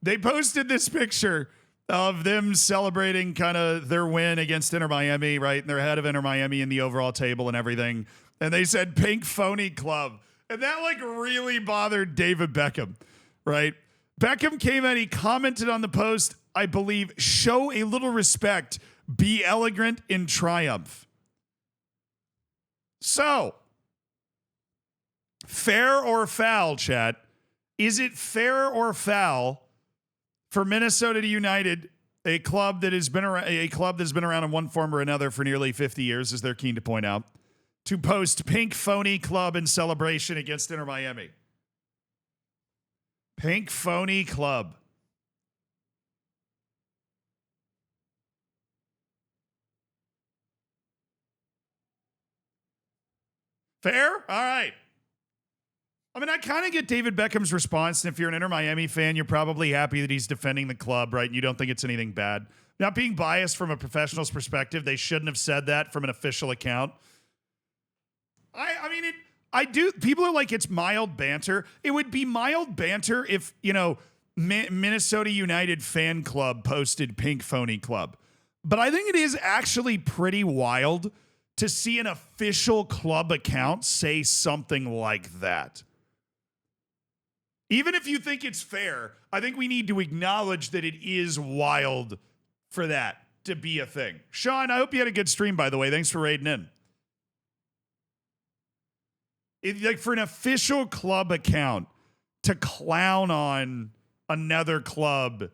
they posted this picture of them celebrating kind of their win against Inter Miami, right? And they're ahead of Inter Miami in the overall table and everything. And they said Pink Phony Club. And that like really bothered David Beckham, right? Beckham came out, he commented on the post, I believe, show a little respect, be elegant in triumph. So, fair or foul, chat? Is it fair or foul for Minnesota United, a club that has been around, in one form or another for nearly 50 years, as they're keen to point out, to post Pink Phony Club in celebration against Inter Miami? Pink Phony Club. Fair? All right. I mean, I kind of get David Beckham's response. And if you're an Inter Miami fan, you're probably happy that he's defending the club, right? And you don't think it's anything bad. Not being biased from a professional's perspective, they shouldn't have said that from an official account. I do. People are like, it's mild banter. It would be mild banter if, Minnesota United fan club posted Pink Phony Club. But I think it is actually pretty wild to see an official club account say something like that. Even if you think it's fair, I think we need to acknowledge that it is wild for that to be a thing. Sean, I hope you had a good stream, by the way. Thanks for raiding in. Like for an official club account to clown on another club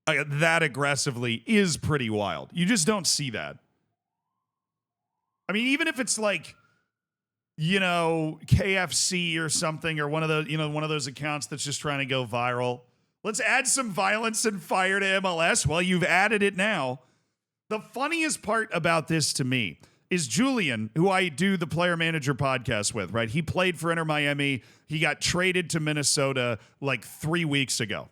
that aggressively is pretty wild. You just don't see that. I mean, even if it's like, KFC or something, or one of those accounts that's just trying to go viral. Let's add some violence and fire to MLS. Well, you've added it now. The funniest part about this to me is Julian, who I do the player manager podcast with, right? He played for Inter Miami. He got traded to Minnesota like 3 weeks ago.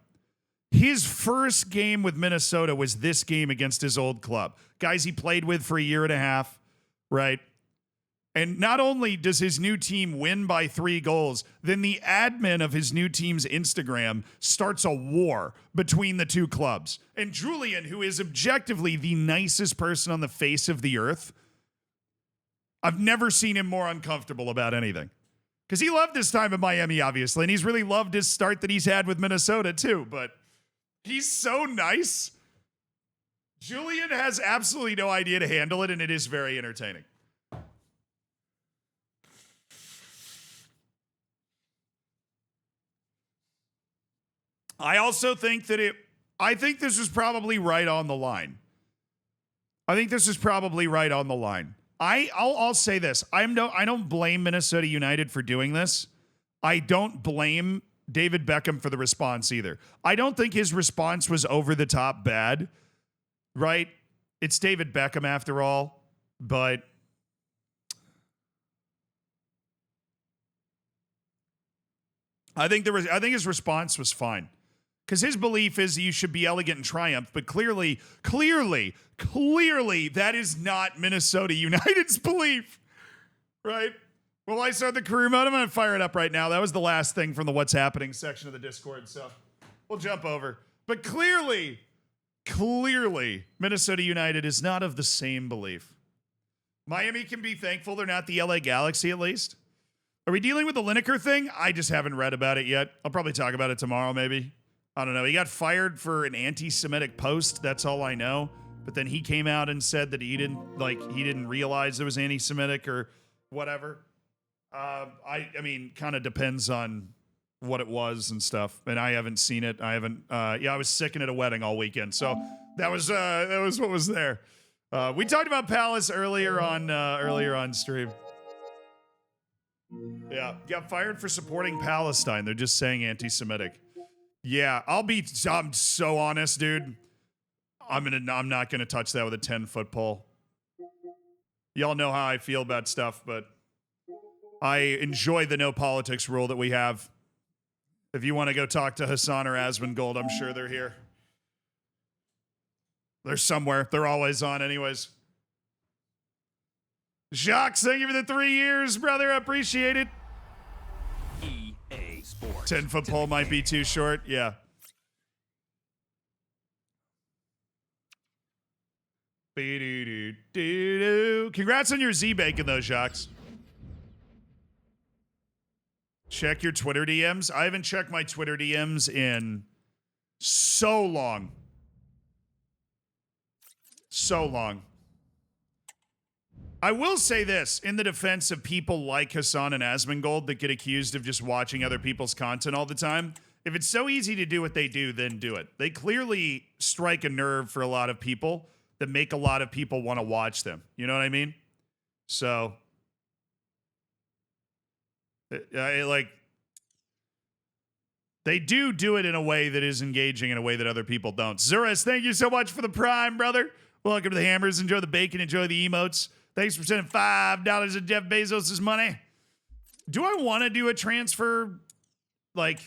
His first game with Minnesota was this game against his old club. Guys he played with for a year and a half, right? And not only does his new team win by 3 goals, then the admin of his new team's Instagram starts a war between the two clubs. And Julian, who is objectively the nicest person on the face of the earth, I've never seen him more uncomfortable about anything. Because he loved his time in Miami, obviously, and he's really loved his start that he's had with Minnesota, too. But he's so nice. Julian has absolutely no idea to handle it, and it is very entertaining. I also think that I think this is probably right on the line. I'll say this. I don't blame Minnesota United for doing this. I don't blame David Beckham for the response either. I don't think his response was over the top bad, right? It's David Beckham after all, but I think his response was fine. Because his belief is you should be elegant and triumph, but clearly, that is not Minnesota United's belief, right? Well, I start the career mode. I'm going to fire it up right now. That was the last thing from the What's Happening section of the Discord, so we'll jump over. But clearly, Minnesota United is not of the same belief. Miami can be thankful they're not the LA Galaxy, at least. Are we dealing with the Lineker thing? I just haven't read about it yet. I'll probably talk about it tomorrow, maybe. I don't know. He got fired for an anti-Semitic post. That's all I know. But then he came out and said that he didn't realize it was anti-Semitic or whatever. I mean, kind of depends on what it was and stuff. And I haven't seen it. I was sicking at a wedding all weekend. So that was what was there. We talked about Palace earlier on stream. Yeah, got fired for supporting Palestine. They're just saying anti-Semitic. Yeah, I'm so honest, dude. I'm not gonna touch that with a 10-foot pole. Y'all know how I feel about stuff, but I enjoy the no politics rule that we have. If you want to go talk to Hassan or Asmongold, I'm sure they're here. They're somewhere. They're always on anyways. Jacques, thank you for the 3 years, brother. I appreciate it. 10-foot pole might be too short. Yeah. Congrats on your Z-Bacon, though, Jacques. Check your Twitter DMs. I haven't checked my Twitter DMs in so long. I will say this in the defense of people like Hassan and Asmongold that get accused of just watching other people's content all the time. If it's so easy to do what they do, then do it. They clearly strike a nerve for a lot of people that make a lot of people want to watch them. You know what I mean? So, they do it in a way that is engaging in a way that other people don't. Zurus, thank you so much for the prime, brother. Welcome to the Hammers. Enjoy the bacon. Enjoy the emotes. Thanks for sending $5 of Jeff Bezos' money. Do I want to do a transfer? Like,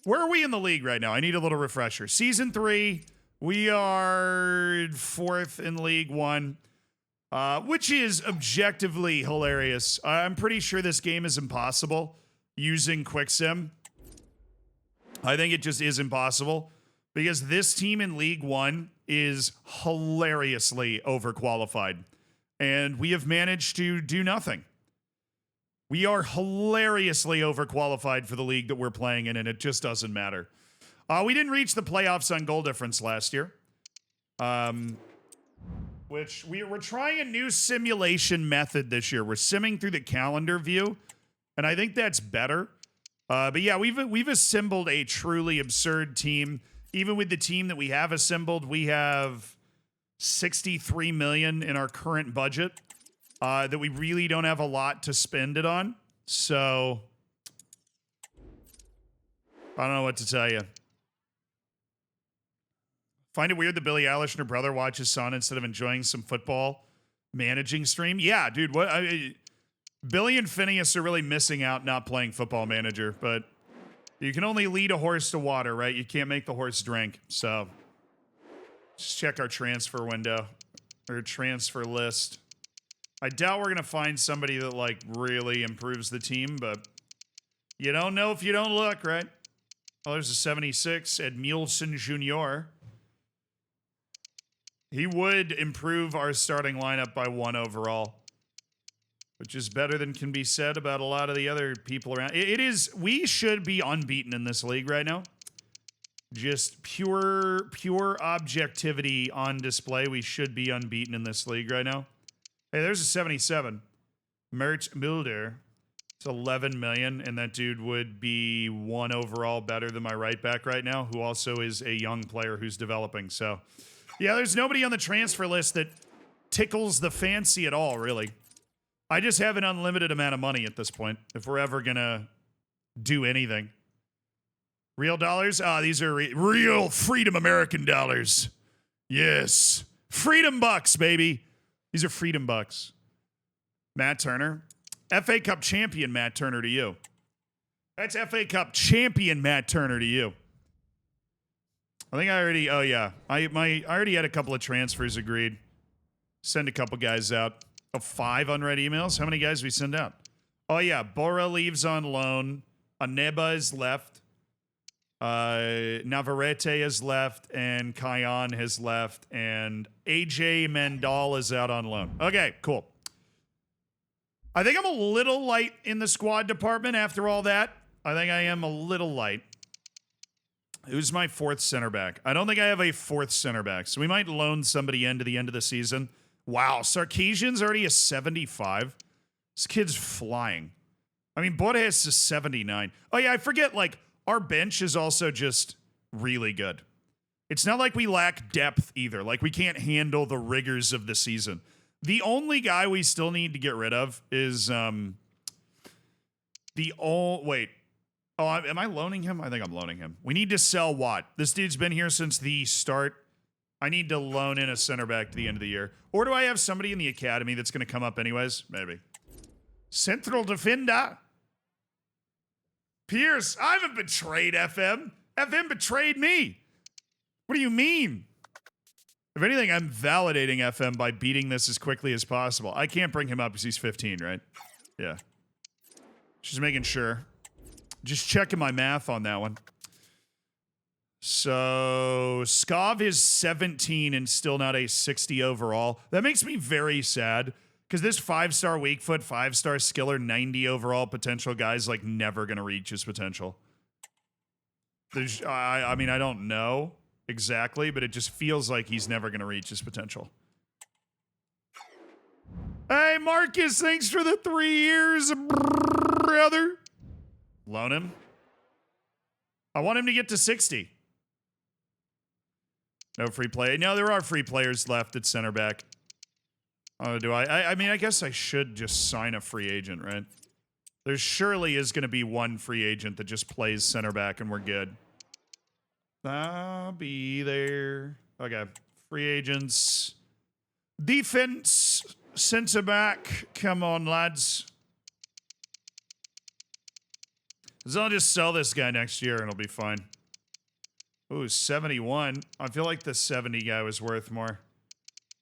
where are we in the league right now? I need a little refresher. Season 3, we are 4th in League 1, which is objectively hilarious. I'm pretty sure this game is impossible using QuickSim. I think it just is impossible because this team in League 1 is hilariously overqualified. And we have managed to do nothing. We are hilariously overqualified for the league that we're playing in, and it just doesn't matter. We didn't reach the playoffs on goal difference last year. Which we're trying a new simulation method this year. We're simming through the calendar view, and I think that's better. But yeah, we've assembled a truly absurd team. Even with the team that we have assembled, we have $63 million in our current budget that we really don't have a lot to spend it on. So I don't know what to tell you. Find it weird that Billie Eilish and her brother watch his son instead of enjoying some football managing stream. Yeah, dude. Billy and Phineas are really missing out not playing Football Manager, but you can only lead a horse to water, right? You can't make the horse drink. So just check our transfer window or transfer list. I doubt we're going to find somebody that, like, really improves the team, but you don't know if you don't look, right? Oh, there's a 76, Edmilson Jr. He would improve our starting lineup by 1 overall, which is better than can be said about a lot of the other people around. It is, we should be unbeaten in this league right now. Just pure objectivity on display. We should be unbeaten in this league right now. Hey, there's a 77. Mert Mulder. It's 11 million, and that dude would be 1 overall better than my right back right now, who also is a young player who's developing. So, yeah, there's nobody on the transfer list that tickles the fancy at all, really. I just have an unlimited amount of money at this point, if we're ever going to do anything. Real dollars? Ah, these are real freedom American dollars. Yes. Freedom bucks, baby. These are freedom bucks. Matt Turner. FA Cup champion Matt Turner to you. That's FA Cup champion Matt Turner to you. I think I already, oh yeah. I already had a couple of transfers agreed. Send a couple guys out. Oh, 5 unread emails? How many guys we send out? Oh yeah, Bora leaves on loan. Aneba is left. Navarrete has left, and Kayan has left, and AJ Mendal is out on loan. Okay, cool. I think I'm a little light in the squad department after all that. I think I am a little light. Who's my 4th center back? I don't think I have a 4th center back, so we might loan somebody in to the end of the season. Wow, Sarkisian's already a 75. This kid's flying. I mean, Borges is 79. Oh yeah, I forget, like, our bench is also just really good. It's not like we lack depth either. Like, we can't handle the rigors of the season. The only guy we still need to get rid of is wait. Oh, am I loaning him? I think I'm loaning him. We need to sell Watt. This dude's been here since the start. I need to loan in a center back to the end of the year. Or do I have somebody in the academy that's going to come up anyways? Maybe. Central defender. Pierce, I haven't betrayed FM. FM betrayed me. What do you mean? If anything, I'm validating FM by beating this as quickly as possible. I can't bring him up because he's 15, right? Yeah. Just making sure. Just checking my math on that one. So, Skov is 17 and still not a 60 overall. That makes me very sad. Because this 5-star Weakfoot, 5-star Skiller, 90 overall potential guy's like never going to reach his potential. I mean, I don't know exactly, but it just feels like he's never going to reach his potential. Hey, Marcus, thanks for the 3 years, brother. Loan him. I want him to get to 60. No free play. No, there are free players left at center back. Oh, do I? I mean, I guess I should just sign a free agent, right? There surely is going to be one free agent that just plays center back and we're good. I'll be there. Okay. Free agents. Defense. Center back. Come on, lads. So I'll just sell this guy next year and it'll be fine. Ooh, 71. I feel like the 70 guy was worth more.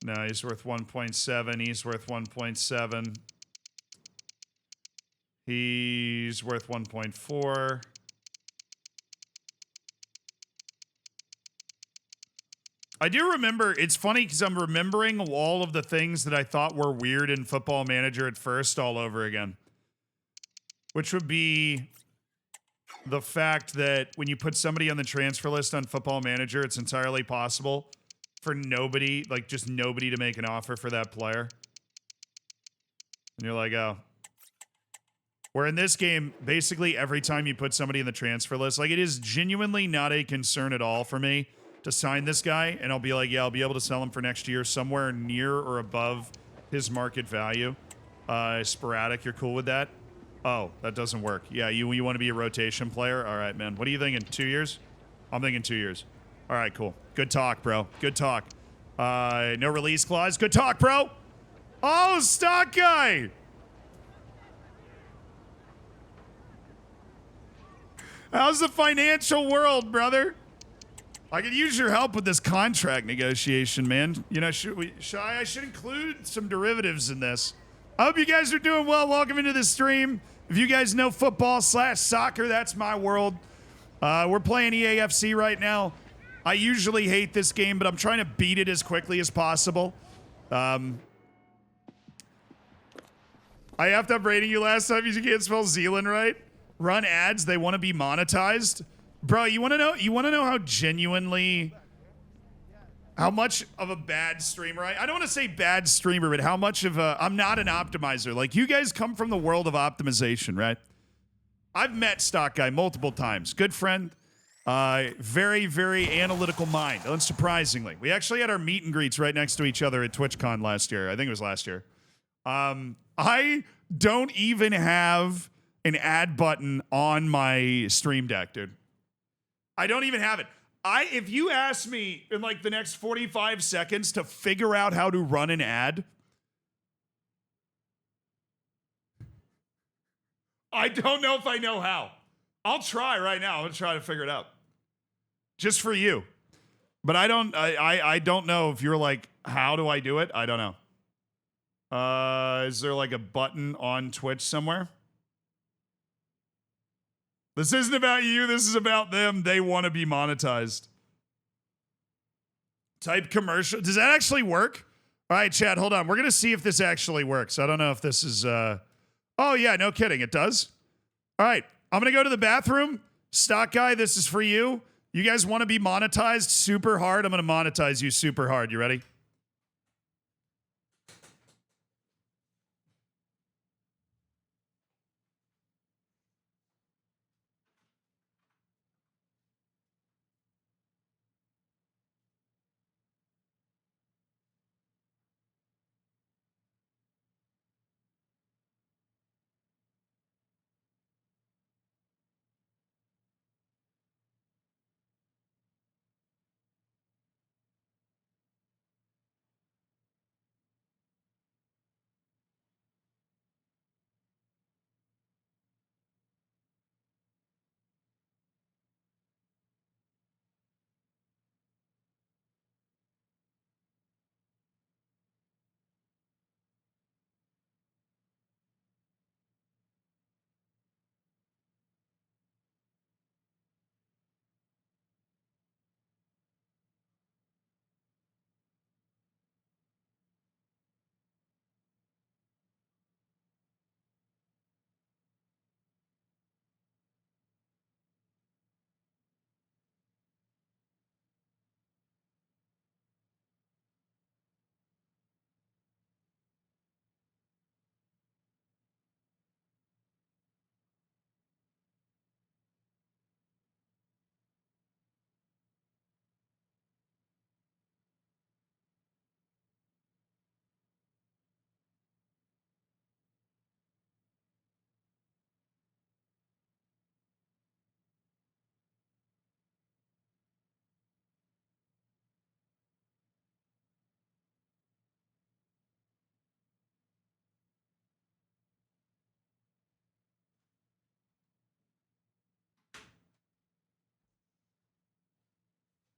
No, he's worth 1.7. He's worth 1.7. He's worth 1.4. I do remember, it's funny because I'm remembering all of the things that I thought were weird in Football Manager at first all over again. Which would be the fact that when you put somebody on the transfer list on Football Manager, it's entirely possible for nobody, like just nobody to make an offer for that player. And you're like, oh. Where in this game, basically every time you put somebody in the transfer list, like it is genuinely not a concern at all for me to sign this guy. And I'll be like, yeah, I'll be able to sell him for next year somewhere near or above his market value. Sporadic, you're cool with that? Oh, that doesn't work. Yeah, you want to be a rotation player? All right, man. What are you thinking? 2 years? I'm thinking 2 years. All right, cool. Good talk, bro. Good talk. No release clause. Good talk, bro. Oh, stock guy. How's the financial world, brother? I could use your help with this contract negotiation, man. You know, I should include some derivatives in this. I hope you guys are doing well. Welcome into the stream. If you guys know football/soccer, that's my world. We're playing EAFC right now. I usually hate this game, but I'm trying to beat it as quickly as possible. I have to upbraiding you last time. You can't spell Zealand right. Run ads. They want to be monetized. Bro, you want to know? You want to know how genuinely, how much of a bad streamer I don't want to say bad streamer, but how much of a, I'm not an optimizer. Like, you guys come from the world of optimization, right? I've met Stock Guy multiple times. Good friend. Very, very analytical mind, unsurprisingly. We actually had our meet and greets right next to each other at TwitchCon last year. I think it was last year. I don't even have an ad button on my Stream Deck, dude. I don't even have it. If you ask me in like the next 45 seconds to figure out how to run an ad, I don't know if I know how. I'll try right now. I'm gonna try to figure it out. Just for you. But I don't know if you're like, how do I do it? I don't know. Is there like a button on Twitch somewhere? This isn't about you. This is about them. They want to be monetized. Type commercial. Does that actually work? All right, chat, hold on. We're going to see if this actually works. I don't know if this is... Oh, yeah, no kidding. It does. All right, I'm going to go to the bathroom. Stock Guy, this is for you. You guys want to be monetized super hard? I'm going to monetize you super hard. You ready?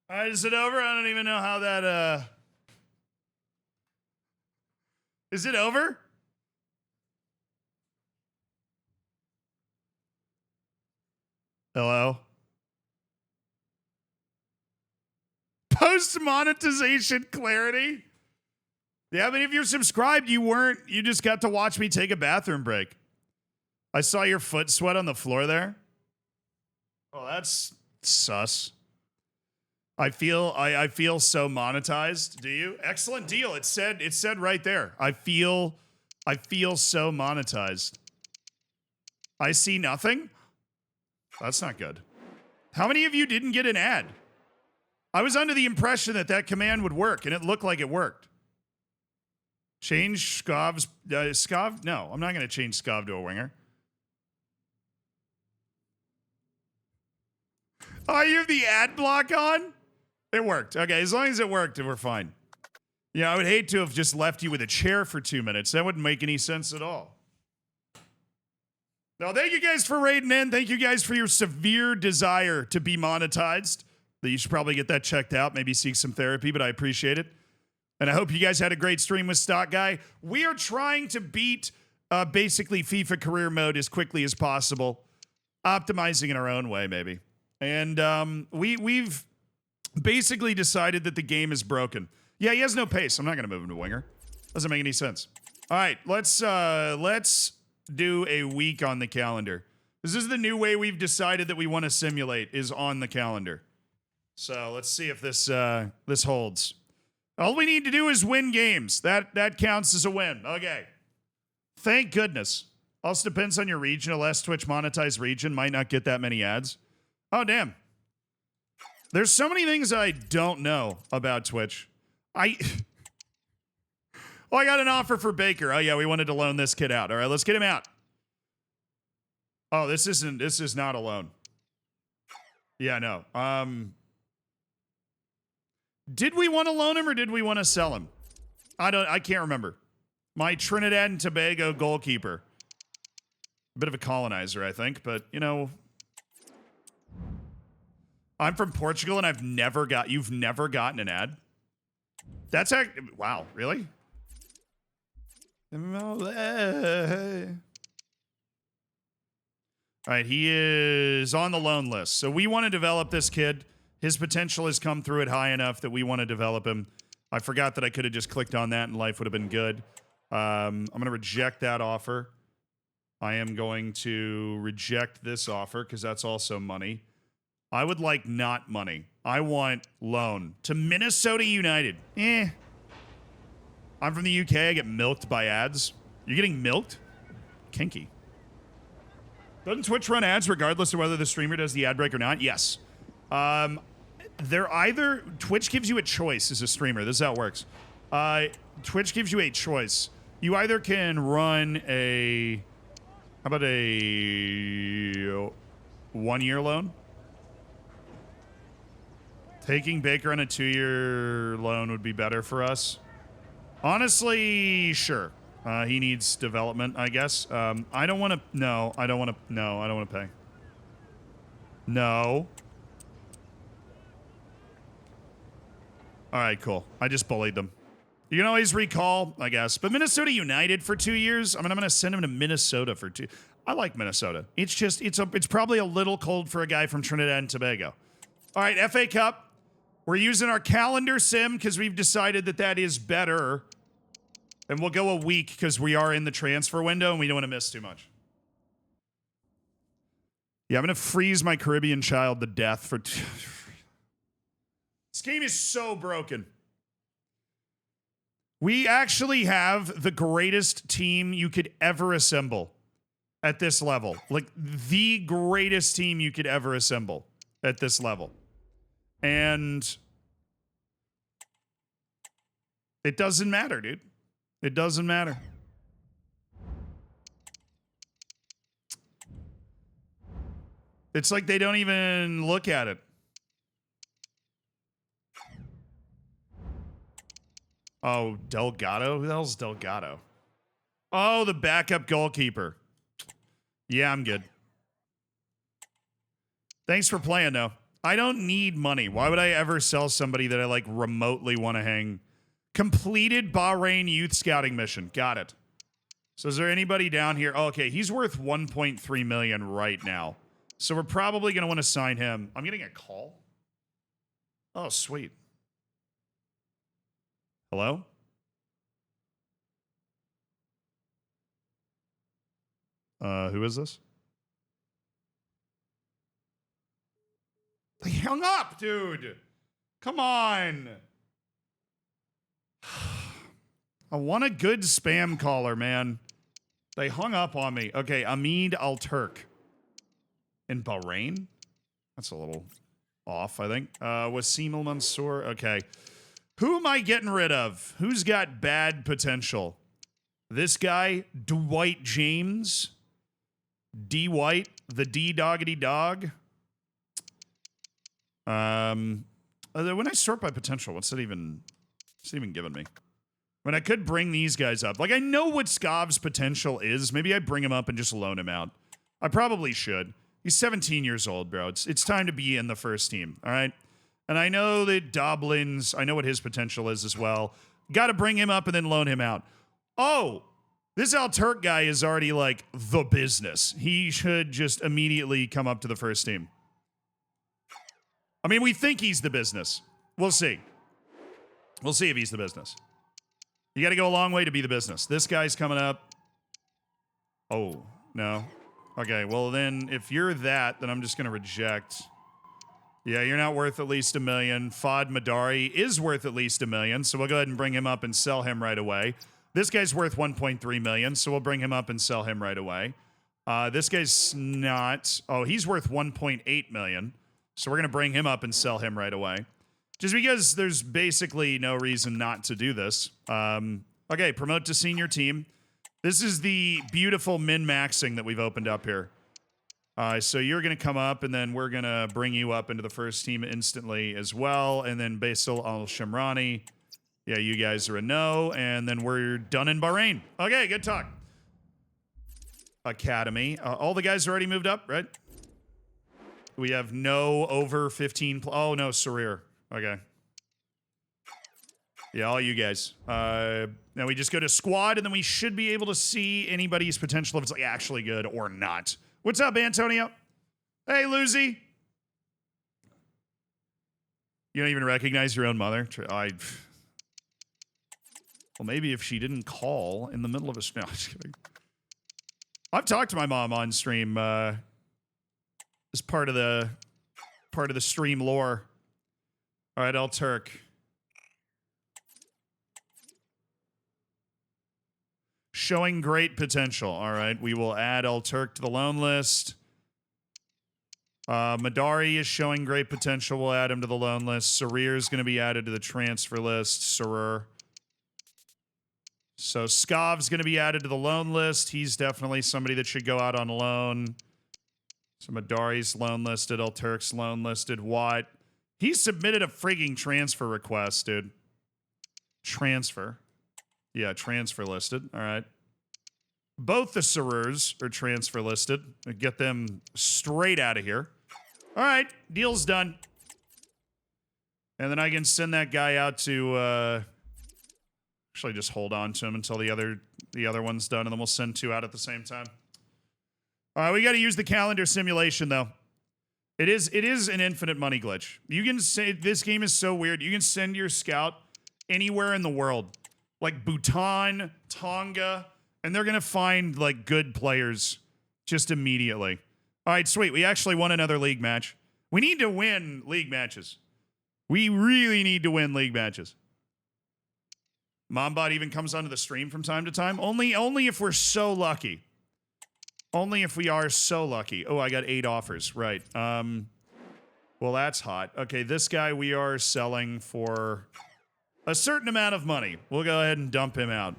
All right, is it over? I don't even know how that, Is it over? Hello? Post monetization clarity? Yeah, but if you're subscribed, you just got to watch me take a bathroom break. I saw your foot sweat on the floor there. Oh, that's sus. I feel so monetized. Do you? Excellent deal. It said right there. I feel so monetized. I see nothing. That's not good. How many of you didn't get an ad? I was under the impression that command would work, and it looked like it worked. Change Scov's Scov? No, I'm not going to change Scov to a winger. Oh, you have the ad block on? It worked. Okay, as long as it worked, we're fine. Yeah, I would hate to have just left you with a chair for 2 minutes. That wouldn't make any sense at all. Now, thank you guys for raiding in. Thank you guys for your severe desire to be monetized. You should probably get that checked out, maybe seek some therapy, but I appreciate it. And I hope you guys had a great stream with Stock Guy. We are trying to beat basically FIFA career mode as quickly as possible, optimizing in our own way, maybe. And we've basically decided that the game is broken. Yeah, he has no pace. I'm not going to move him to winger. Doesn't make any sense. All right, let's do a week on the calendar. This is the new way we've decided that we want to simulate, is on the calendar. So let's see if this this holds. All we need to do is win games. That counts as a win. Okay. Thank goodness. Also depends on your region. A less Twitch monetized region might not get that many ads. Oh, damn. There's so many things I don't know about Twitch. I got an offer for Baker. Oh, yeah, we wanted to loan this kid out. All right, let's get him out. Oh, this is not a loan. Yeah, no. Did we want to loan him or did we want to sell him? I can't remember. My Trinidad and Tobago goalkeeper. A bit of a colonizer, I think, but you know, I'm from Portugal and you've never gotten an ad? That's wow, really? All right, he is on the loan list. So we want to develop this kid. His potential has come through it high enough that we want to develop him. I forgot that I could have just clicked on that and life would have been good. I'm going to reject that offer. I am going to reject this offer because that's also money. I would like not money. I want loan to Minnesota United. I'm from the UK. I get milked by ads. You're getting milked? Kinky. Doesn't Twitch run ads regardless of whether the streamer does the ad break or not? Yes. Twitch gives you a choice as a streamer. This is how it works. Twitch gives you a choice. You either can run how about a 1-year loan? Taking Baker on a 2-year loan would be better for us. Honestly, sure. He needs development, I guess. I don't want to. No, I don't want to. No, I don't want to pay. No. All right, cool. I just bullied them. You can always recall, I guess. But Minnesota United for 2 years. I mean, I'm going to send him to Minnesota for 2. I like Minnesota. It's just it's probably a little cold for a guy from Trinidad and Tobago. All right, FA Cup. We're using our calendar sim because we've decided that is better. And we'll go a week because we are in the transfer window and we don't want to miss too much. Yeah, I'm going to freeze my Caribbean child to death for... This game is so broken. We actually have the greatest team you could ever assemble at this level. Like, the greatest team you could ever assemble at this level. And it doesn't matter, dude. It doesn't matter. It's like they don't even look at it. Oh, Delgado? Who the hell's Delgado? Oh, the backup goalkeeper. Yeah, I'm good. Thanks for playing, though. I don't need money. Why would I ever sell somebody that I, like, remotely want to hang? Completed Bahrain youth scouting mission. Got it. So is there anybody down here? Oh, okay, he's worth 1.3 million right now. So we're probably going to want to sign him. I'm getting a call. Oh, sweet. Hello? Who is this? They hung up, dude. Come on. I want a good spam caller, man. They hung up on me. Okay, Amid Al-Turk. In Bahrain? That's a little off, I think. Wasim Al-Mansour. Okay. Who am I getting rid of? Who's got bad potential? This guy, Dwight James. D. White, the D doggity dog. When I sort by potential, what's it even giving me? When I could bring these guys up. Like, I know what Scav's potential is. Maybe I bring him up and just loan him out. I probably should. He's 17 years old, bro. It's time to be in the first team, all right? And I know that I know what his potential is as well. Got to bring him up and then loan him out. Oh, this Al Turk guy is already like the business. He should just immediately come up to the first team. I mean, we think he's the business. We'll see. We'll see if he's the business. You got to go a long way to be the business. This guy's coming up. Oh, no. Okay, well then, if you're that, then I'm just going to reject. Yeah, you're not worth at least $1 million. Fad Madari is worth at least $1 million, so we'll go ahead and bring him up and sell him right away. This guy's worth 1.3 million, so we'll bring him up and sell him right away. This guy's not. Oh, he's worth 1.8 million, so we're going to bring him up and sell him right away. Just because there's basically no reason not to do this. Okay, promote to senior team. This is the beautiful min-maxing that we've opened up here. So you're going to come up, and then we're going to bring you up into the first team instantly as well. And then Basil Al-Shamrani. Yeah, you guys are a no. And then we're done in Bahrain. Okay, good talk. Academy. All the guys are already moved up, right? We have no over 15. Oh, no, Sarir. Okay. Yeah, all you guys. Now we just go to squad, and then we should be able to see anybody's potential if it's like actually good or not. What's up, Antonio? Hey, Lucy. You don't even recognize your own mother? Well, maybe if she didn't call in the middle of a stream. No, just kidding. I've talked to my mom on stream as part of the stream lore. All right, El Turk. Showing great potential. All right, we will add El Turk to the loan list. Madari is showing great potential. We'll add him to the loan list. Sarir is going to be added to the transfer list. Sarir. So Skav's going to be added to the loan list. He's definitely somebody that should go out on loan. So Madari's loan listed. El Turk's loan listed. Watt. He submitted a frigging transfer request, dude. Transfer. Yeah, transfer listed. All right. Both the Sarirs are transfer listed. Get them straight out of here. All right, deal's done. And then I can send that guy out to actually just hold on to him until the other one's done, and then we'll send 2 out at the same time. All right, we got to use the calendar simulation though. It is an infinite money glitch. You can say this game is so weird. You can send your scout anywhere in the world. Like Bhutan, Tonga, and they're going to find, like, good players just immediately. All right, sweet. We actually won another league match. We need to win league matches. We really need to win league matches. Mombot even comes onto the stream from time to time. Only if we're so lucky. Only if we are so lucky. Oh, I got 8 offers. Right. Well, that's hot. Okay, this guy we are selling for a certain amount of money. We'll go ahead and dump him out.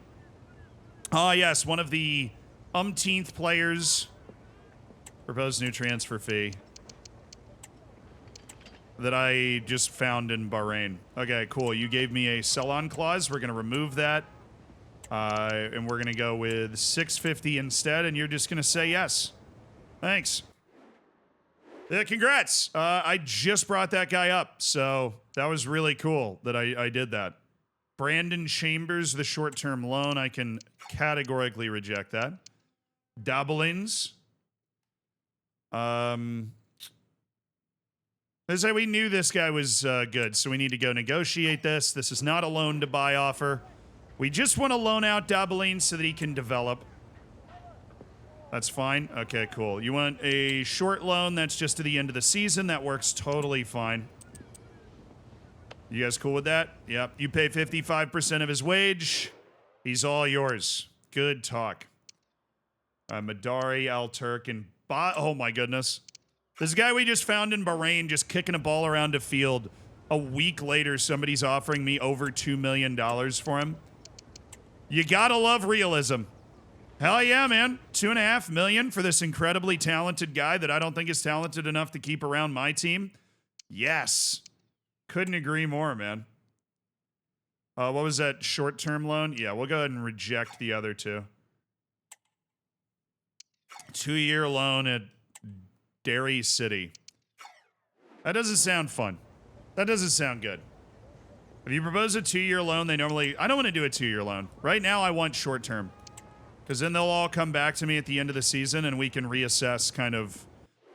Ah, yes, one of the umpteenth players. Proposed new transfer fee that I just found in Bahrain. Okay, cool. You gave me a sell-on clause. We're going to remove that. And we're going to go with $650 instead, and you're just going to say yes. Thanks. Congrats. I just brought that guy up, so that was really cool that I did that. Brandon Chambers, the short-term loan, I can categorically reject that. Dabblins. Let's say we knew this guy was good, so we need to go negotiate this. This is not a loan-to-buy offer. We just want to loan out Dabblins so that he can develop. That's fine. Okay, cool. You want a short loan that's just to the end of the season? That works totally fine. You guys cool with that? Yep. You pay 55% of his wage. He's all yours. Good talk. Madari, Al Turk, and oh my goodness. This guy we just found in Bahrain just kicking a ball around a field. A week later, somebody's offering me over $2 million for him. You gotta love realism. Hell yeah, man. $2.5 million for this incredibly talented guy that I don't think is talented enough to keep around my team. Yes. Couldn't agree more, man. What was that short-term loan? Yeah, we'll go ahead and reject the other 2. 2-year loan at Derry City. That doesn't sound fun. That doesn't sound good. If you propose a 2-year loan, they normally... I don't want to do a 2-year loan. Right now, I want short-term. Because then they'll all come back to me at the end of the season, and we can reassess kind of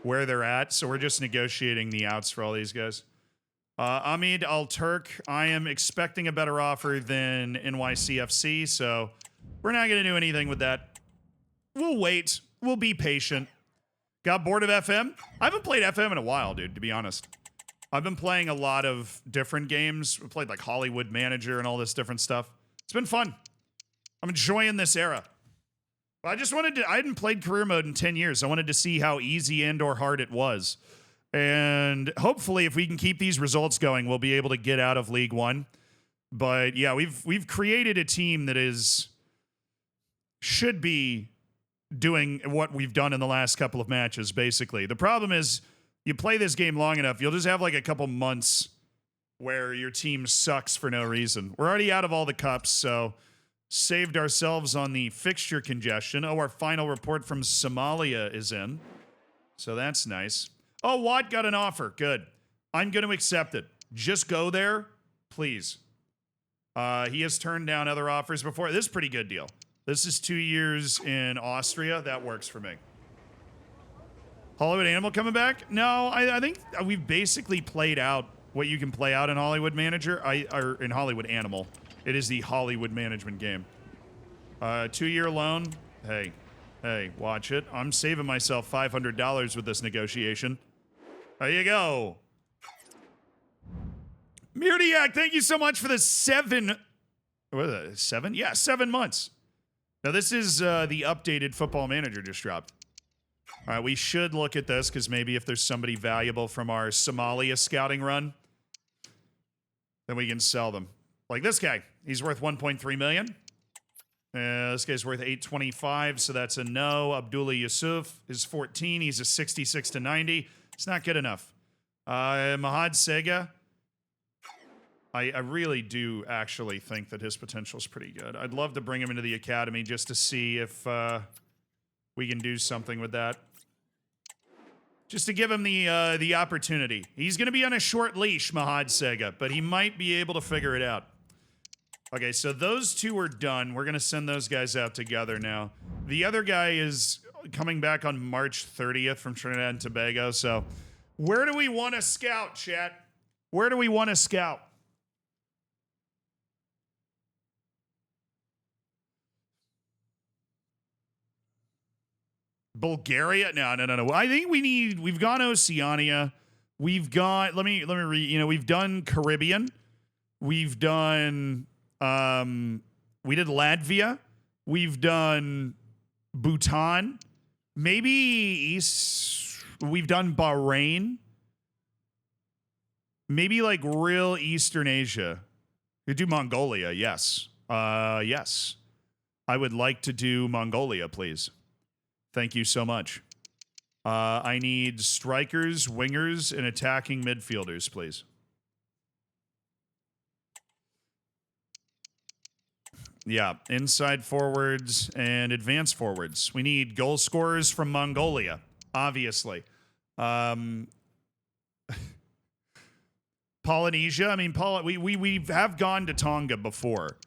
where they're at. So we're just negotiating the outs for all these guys. Amid Al-Turk, I am expecting a better offer than NYCFC, so we're not going to do anything with that. We'll wait. We'll be patient. Got bored of FM? I haven't played FM in a while, dude, to be honest. I've been playing a lot of different games. We played like Hollywood Manager and all this different stuff. It's been fun. I'm enjoying this era. I just wanted to... I hadn't played career mode in 10 years. I wanted to see how easy and or hard it was. And hopefully, if we can keep these results going, we'll be able to get out of League One. But yeah, we've created a team that should be doing what we've done in the last couple of matches, basically. The problem is, you play this game long enough, you'll just have like a couple months where your team sucks for no reason. We're already out of all the cups, so saved ourselves on the fixture congestion. Oh, our final report from Somalia is in. So that's nice. Oh, Watt got an offer. Good. I'm going to accept it. Just go there, please. He has turned down other offers before. This is a pretty good deal. This is 2 years in Austria. That works for me. Hollywood Animal coming back? No, I think we've basically played out what you can play out in Hollywood Manager, or in Hollywood Animal. It is the Hollywood management game. 2-year loan. Hey, watch it. I'm saving myself $500 with this negotiation. There you go. Mirdiak, thank you so much for the 7... What is that, 7? Yeah, 7 months. Now, this is the updated Football Manager just dropped. All right, we should look at this, because maybe if there's somebody valuable from our Somalia scouting run, then we can sell them. Like this guy. He's worth 1.3 million. This guy's worth 825, so that's a no. Abdullah Yusuf is 14. He's a 66 to 90. It's not good enough. Mahad Sega. I really do actually think that his potential is pretty good. I'd love to bring him into the academy just to see if we can do something with that. Just to give him the opportunity. He's going to be on a short leash, Mahad Sega, but he might be able to figure it out. Okay, so those two are done. We're going to send those guys out together now. The other guy is coming back on March 30th from Trinidad and Tobago, so where do we want to scout, chat? Where do we want to scout? Bulgaria? No. I think we've gone Oceania. We've got, let me read, we've done Caribbean. We've done, we did Latvia. We've done Bhutan. Maybe we've done Bahrain. Maybe like real Eastern Asia. We do Mongolia, yes. Yes. I would like to do Mongolia, please. Thank you so much. I need strikers, wingers, and attacking midfielders, please. Yeah, inside forwards and advanced forwards. We need goal scorers from Mongolia, obviously. Polynesia. I mean, we have gone to Tonga before.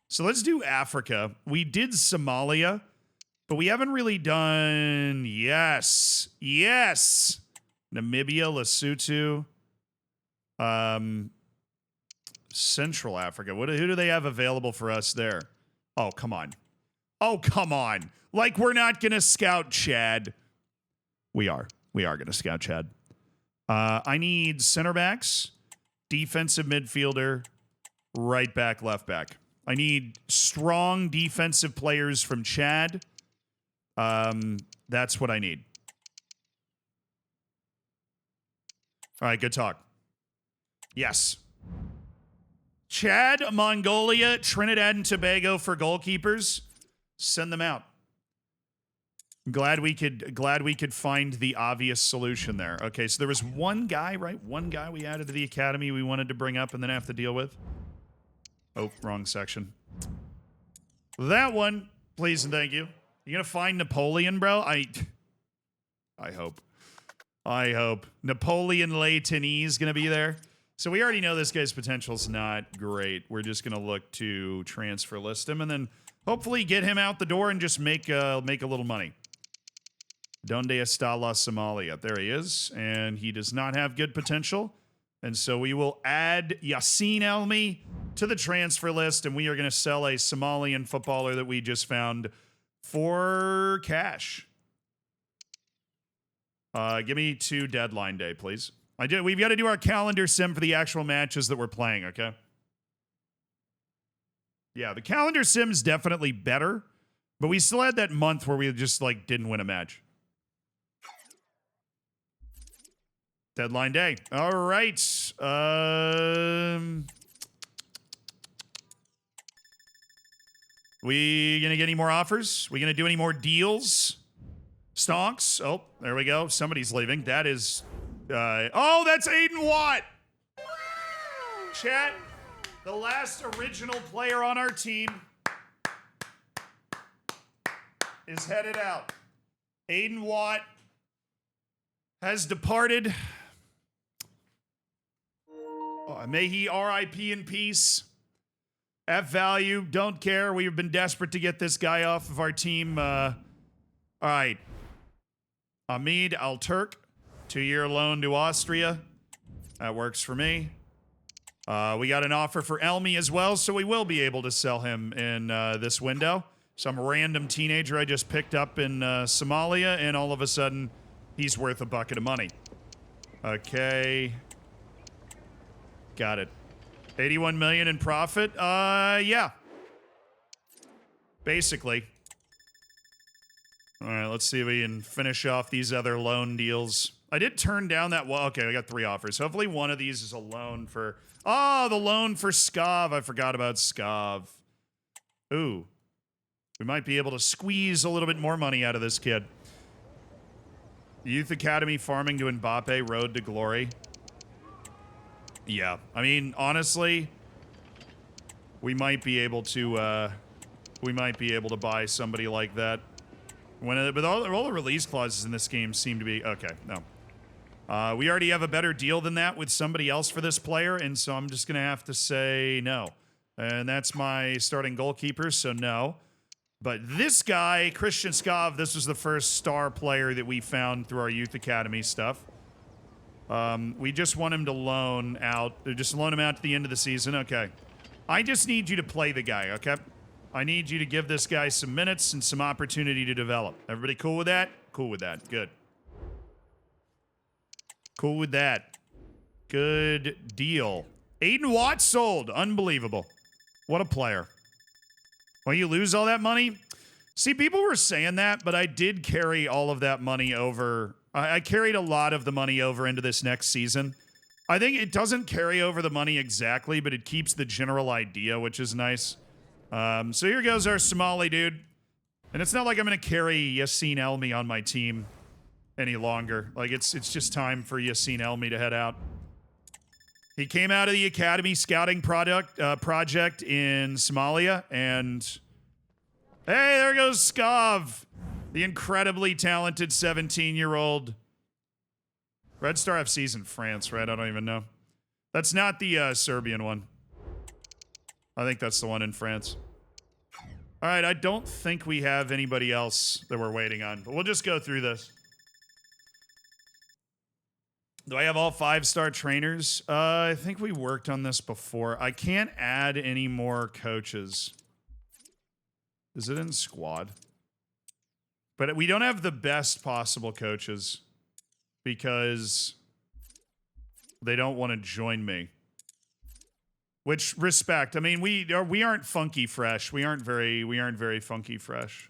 So let's do Africa. We did Somalia, but we haven't really done... Yes. Namibia, Lesotho. Central Africa. Who do they have available for us there? Oh, come on. Like we're not going to scout Chad. We are going to scout Chad. I need center backs, defensive midfielder, right back, left back. I need strong defensive players from Chad. That's what I need. All right, good talk. Yes. Chad, Mongolia, Trinidad and Tobago for goalkeepers. Send them out. Glad we could find the obvious solution there. Okay, so there was one guy, right? One guy we added to the academy we wanted to bring up and then have to deal with. Oh, wrong section. That one, please and thank you. You gonna find Napoleon, bro? I hope. Napoleon Leightonese gonna be there. So we already know this guy's potential's not great. We're just going to look to transfer list him and then hopefully get him out the door and just make a little money. Donde está la Somalia? There he is. And he does not have good potential. And so we will add Yassine Elmi to the transfer list, and we are going to sell a Somalian footballer that we just found for cash. Give me 2 deadline day, please. We've got to do our calendar sim for the actual matches that we're playing, okay? Yeah, the calendar sim's definitely better, but we still had that month where we just, like, didn't win a match. Deadline day. All right. We gonna get any more offers? We gonna do any more deals? Stonks. Oh, there we go. Somebody's leaving. That is... oh, that's Aiden Watt! Chat, the last original player on our team is headed out. Aiden Watt has departed. May he RIP in peace. F value, don't care. We've been desperate to get this guy off of our team. All right. Hamid Al-Turk, 2-year loan to Austria. That works for me. We got an offer for Elmi as well, so we will be able to sell him in this window. Some random teenager I just picked up in Somalia, and all of a sudden, he's worth a bucket of money. Okay. Got it. 81 million in profit? Yeah. Basically. All right, let's see if we can finish off these other loan deals. I did turn down that... Well, okay, we got 3 offers. Hopefully one of these is a loan for... Oh, the loan for Skav. I forgot about Skav. Ooh. We might be able to squeeze a little bit more money out of this kid. Youth Academy farming to Mbappe, road to glory. Yeah, I mean, honestly, we might be able to buy somebody like that. But all the release clauses in this game seem to be okay. No, we already have a better deal than that with somebody else for this player, and so I'm just gonna have to say no. And that's my starting goalkeeper, so no. But this guy, Christian Skav, this was the first star player that we found through our youth academy stuff. We just want him to loan him out to the end of the season. Okay. I just need you to play the guy, okay? I need you to give this guy some minutes and some opportunity to develop. Everybody cool with that? Cool with that. Good. Cool with that. Good deal. Aiden Watt sold. Unbelievable. What a player. Well, you lose all that money? See, people were saying that, but I did carry all of that money over. I carried a lot of the money over into this next season. I think it doesn't carry over the money exactly, but it keeps the general idea, which is nice. So here goes our Somali dude. And it's not like I'm going to carry Yassine Elmi on my team any longer. Like, it's just time for Yassine Elmi to head out. He came out of the Academy Scouting project in Somalia, and hey, there goes Skav, the incredibly talented 17-year-old. Red Star FC's in France, right? I don't even know. That's not the Serbian one. I think that's the one in France. All right, I don't think we have anybody else that we're waiting on, but we'll just go through this. Do I have all 5-star trainers? I think we worked on this before. I can't add any more coaches. Is it in squad? But we don't have the best possible coaches because they don't want to join me. Which, respect. I mean, we aren't funky fresh. We aren't very funky fresh.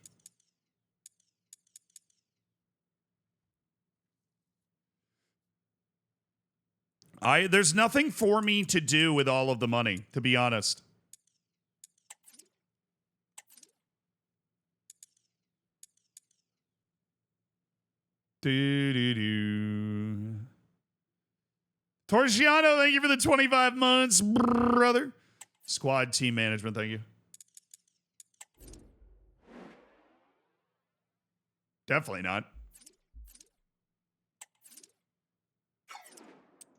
There's nothing for me to do with all of the money, to be honest. Torgiano, thank you for the 25 months, brother. Squad team management, thank you. Definitely not.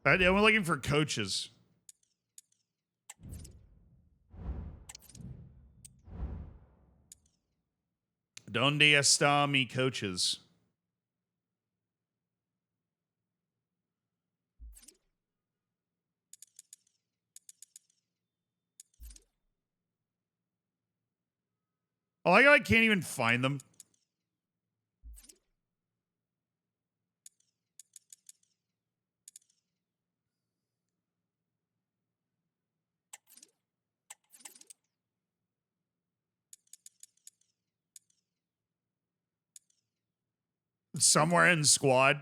We're looking for coaches. Donde está mi coaches? Oh, I can't even find them. Somewhere in squad.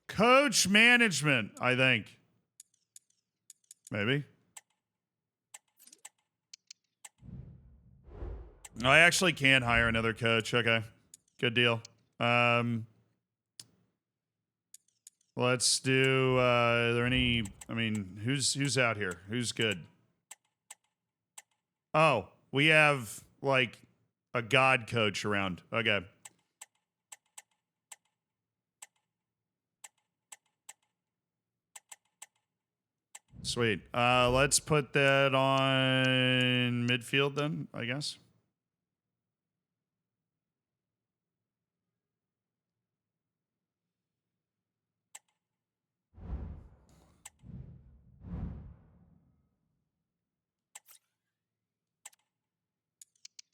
Coach management, I think. Maybe. I actually can't hire another coach. Okay. Good deal. Let's do are there any who's out here? Who's good? Oh, we have like a god coach around. Okay. Sweet. Let's put that on midfield then, I guess.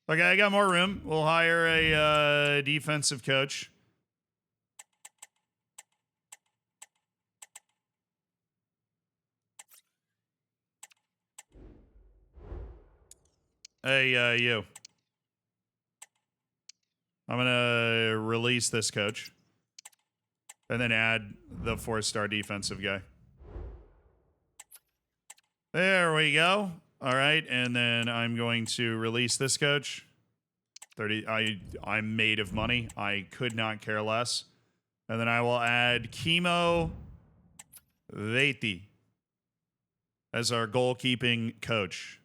Okay, I got more room. We'll hire a defensive coach. Hey, you. I'm going to release this coach. And then add the 4-star defensive guy. There we go. All right, and then I'm going to release this coach. 30. I'm made of money. I could not care less. And then I will add Kimo Veti as our goalkeeping coach.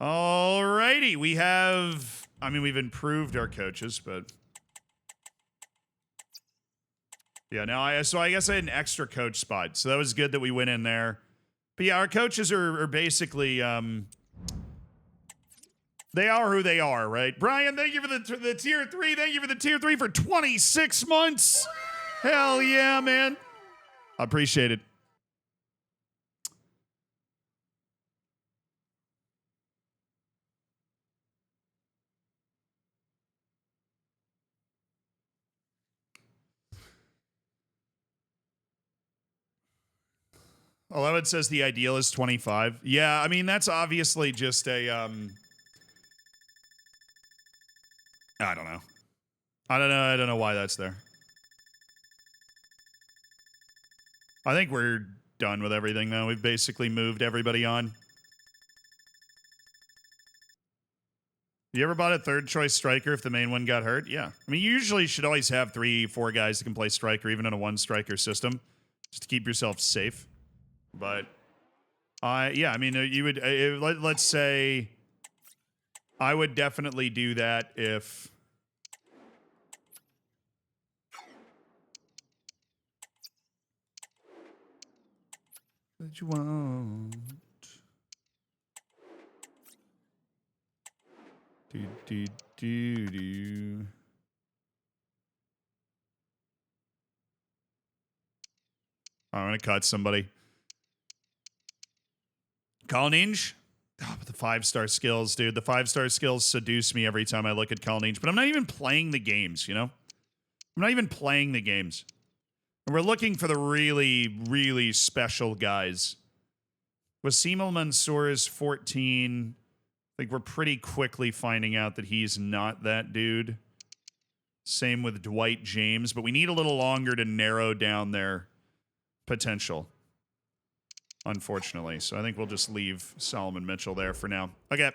All righty, we have. I mean, we've improved our coaches, but yeah. Now, I guess I had an extra coach spot, so that was good that we went in there. But yeah, our coaches are basically they are who they are, right? Brian, thank you for the tier 3. Thank you for the tier 3 for 26 months. Hell yeah, man. I appreciate it. Oh, it says the ideal is 25. Yeah, I mean, that's obviously just a I don't know. I don't know why that's there. I think we're done with everything, though. We've basically moved everybody on. You ever bought a third choice striker if the main one got hurt? Yeah. I mean, you usually should always have 3-4 guys that can play striker, even in a 1-striker system, just to keep yourself safe. But, yeah, I mean, you would, let's say, I would definitely do that if... What you want? Do. I'm going to cut somebody. Kalninj? Oh, but the 5-star skills, dude. The 5-star skills seduce me every time I look at Kalninj. But I'm not even playing the games, you know? I'm not even playing the games. And we're looking for the really, really special guys. Wasim Al-Mansour is 14. I think we're pretty quickly finding out that he's not that dude. Same with Dwight James. But we need a little longer to narrow down their potential, unfortunately. So I think we'll just leave Solomon Mitchell there for now. Okay.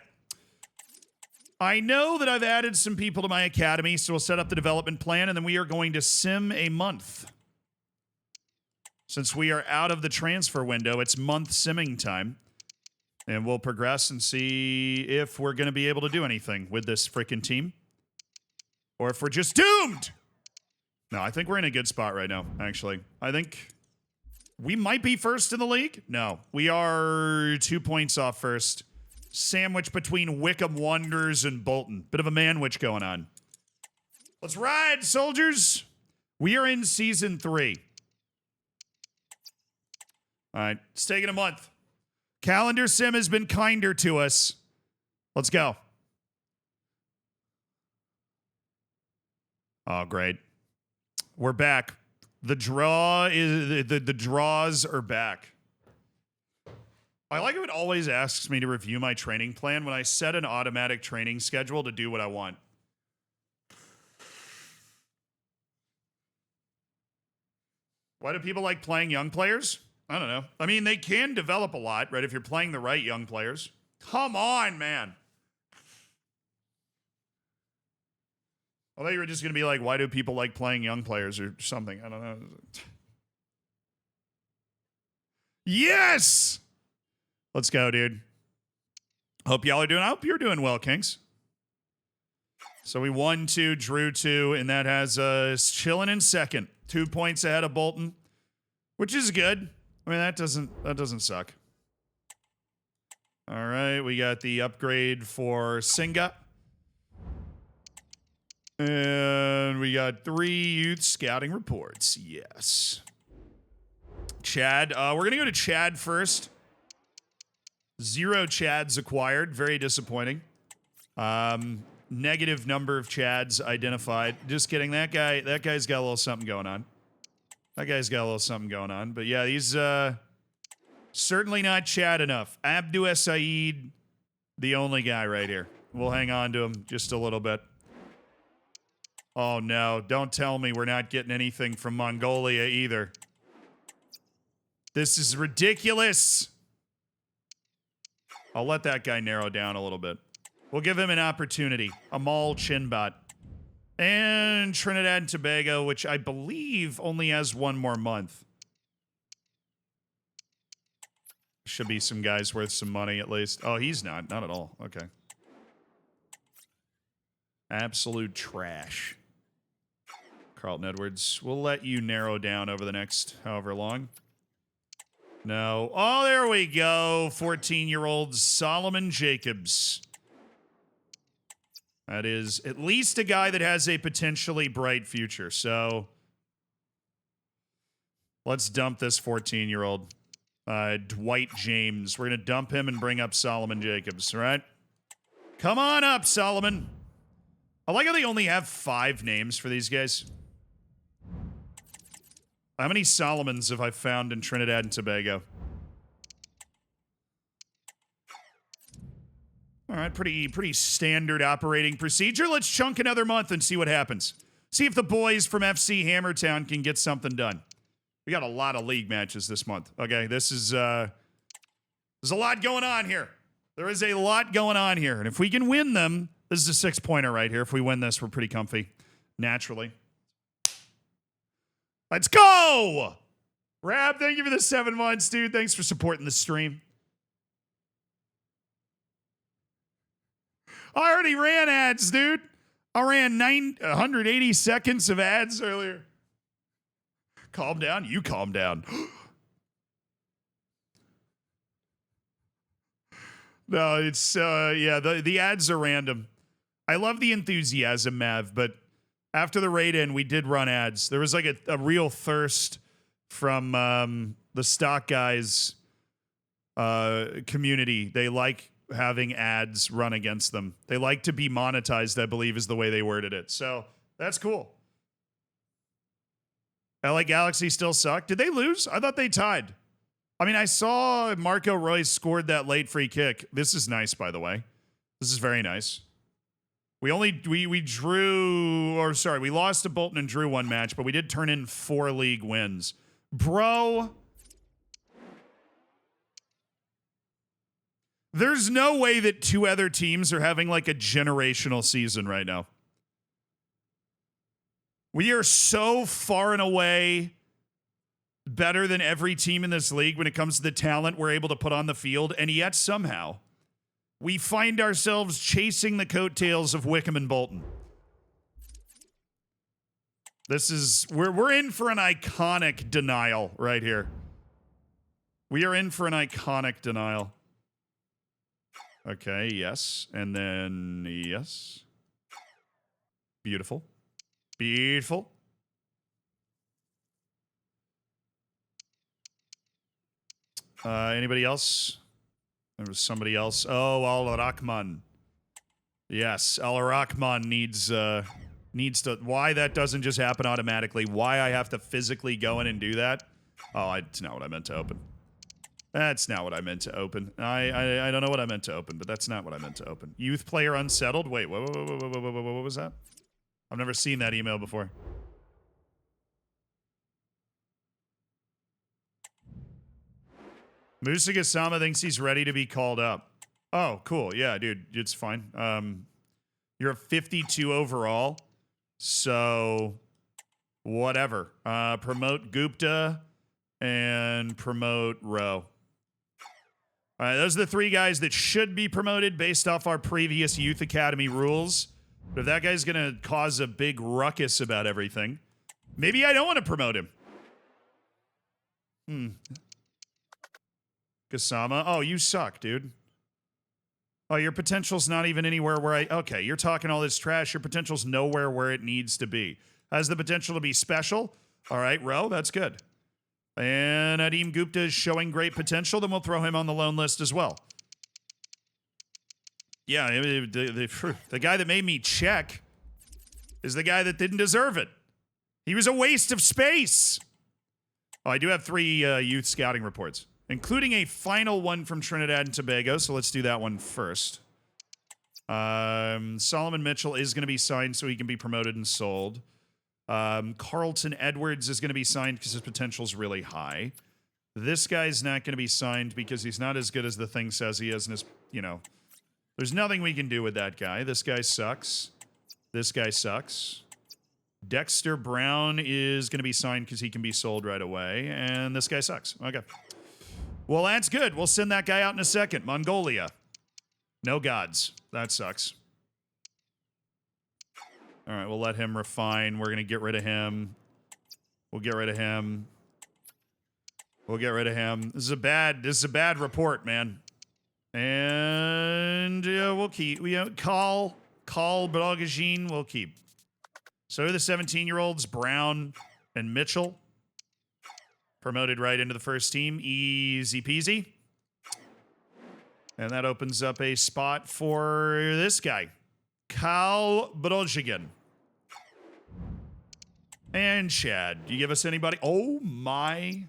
I know that I've added some people to my academy, so we'll set up the development plan, and then we are going to sim a month. Since we are out of the transfer window, it's month simming time. And we'll progress and see if we're going to be able to do anything with this freaking team. Or if we're just doomed. No, I think we're in a good spot right now, actually. I think we might be first in the league. No, we are 2 points off first. Sandwich between Wickham Wanderers and Bolton. Bit of a manwich going on. Let's ride, soldiers. We are in season 3. All right, it's taking a month. Calendar Sim has been kinder to us. Let's go. Oh, great. We're back. The draws are back. I like how it always asks me to review my training plan when I set an automatic training schedule to do what I want. Why do people like playing young players? I don't know. I mean, they can develop a lot, right? If you're playing the right young players. Come on, man. I thought you were just going to be like, why do people like playing young players or something? I don't know. Yes! Let's go, dude. Hope y'all are doing. I hope you're doing well, Kings. So we won 2, drew 2, and that has us chilling in second. 2 points ahead of Bolton, which is good. I mean, that doesn't suck. All right, we got the upgrade for Singa. And we got 3 youth scouting reports. Yes. Chad. We're going to go to Chad first. 0 Chads acquired. Very disappointing. Negative number of Chads identified. Just kidding. That guy's got a little something going on. But yeah, he's certainly not Chad enough. Abdu Saeed, the only guy right here. We'll hang on to him just a little bit. Oh, no. Don't tell me we're not getting anything from Mongolia either. This is ridiculous. I'll let that guy narrow down a little bit. We'll give him an opportunity. Amal Chinbot. And Trinidad and Tobago, which I believe only has 1 more month. Should be some guys worth some money at least. Oh, he's not. Not at all. Okay. Absolute trash. Carlton Edwards. We'll let you narrow down over the next however long. No. Oh, there we go. 14-year-old Solomon Jacobs. That is at least a guy that has a potentially bright future. So let's dump this 14-year-old. Dwight James. We're going to dump him and bring up Solomon Jacobs, right? Come on up, Solomon. I like how they only have 5 names for these guys. How many Solomons have I found in Trinidad and Tobago? All right, pretty standard operating procedure. Let's chunk another month and see what happens. See if the boys from FC Hammertown can get something done. We got a lot of league matches this month. Okay, there's a lot going on here. There is a lot going on here. And if we can win them, this is a 6-pointer right here. If we win this, we're pretty comfy, naturally. Let's go! Rab, thank you for the 7 months, dude. Thanks for supporting the stream. I already ran ads, dude. I ran 180 seconds of ads earlier. Calm down. You calm down. No, it's, yeah, the ads are random. I love the enthusiasm, Mav, but after the raid-in, we did run ads. There was like a real thirst from the stock guys community. They like having ads run against them. They like to be monetized, I believe is the way they worded it. So that's cool. LA Galaxy still suck. Did they lose? I thought they tied. I mean, I saw Marco Royce scored that late free kick. This is nice, by the way. This is very nice. We lost to Bolton and drew 1 match, but we did turn in 4 league wins. Bro. There's no way that 2 other teams are having like a generational season right now. We are so far and away better than every team in this league when it comes to the talent we're able to put on the field, and yet somehow we find ourselves chasing the coattails of Wickham and Bolton. This is, we're in for an iconic denial right here. We are in for an iconic denial. Okay, yes. And then, yes. Beautiful. Beautiful. Anybody else? There was somebody else. Oh, Al-Rahman. Yes, Al-Rahman needs to... Why that doesn't just happen automatically. Why I have to physically go in and do that. Oh, that's not what I meant to open. That's not what I meant to open. I don't know what I meant to open, but that's not what I meant to open. Youth player unsettled? Wait, what was that? I've never seen that email before. Musagasama thinks he's ready to be called up. Oh, cool. Yeah, dude, it's fine. You're a 52 overall, so whatever. Promote Gupta and promote Rowe. All right, those are the three guys that should be promoted based off our previous Youth Academy rules. But if that guy's going to cause a big ruckus about everything, maybe I don't want to promote him. Kasama. Oh, you suck, dude. Oh, your potential's not even anywhere where I... Okay, you're talking all this trash. Your potential's nowhere where it needs to be. Has the potential to be special. All right, Ro, that's good. And Adim Gupta is showing great potential. Then we'll throw him on the loan list as well. Yeah, the guy that made me check is the guy that didn't deserve it. He was a waste of space. Oh, I do have 3 youth scouting reports, including a final one from Trinidad and Tobago. So let's do that one first. Solomon Mitchell is going to be signed so he can be promoted and sold. Carlton Edwards is going to be signed because his potential is really high. This guy's not going to be signed because he's not as good as the thing says he is. And his, you know, there's nothing we can do with that guy. This guy sucks. This guy sucks. Dexter Brown is going to be signed because he can be sold right away. And this guy sucks. Okay. Well, that's good. We'll send that guy out in a second. Mongolia. No gods. That sucks. All right, we'll let him refine. We're going to get rid of him. We'll get rid of him. We'll get rid of him. This is a bad report, man. And we'll keep. Call Blogajin, we'll keep. So the 17-year-olds, Brown and Mitchell, promoted right into the first team. Easy peasy. And that opens up a spot for this guy, Kyle Brodzigan. And Chad, do you give us anybody? Oh my.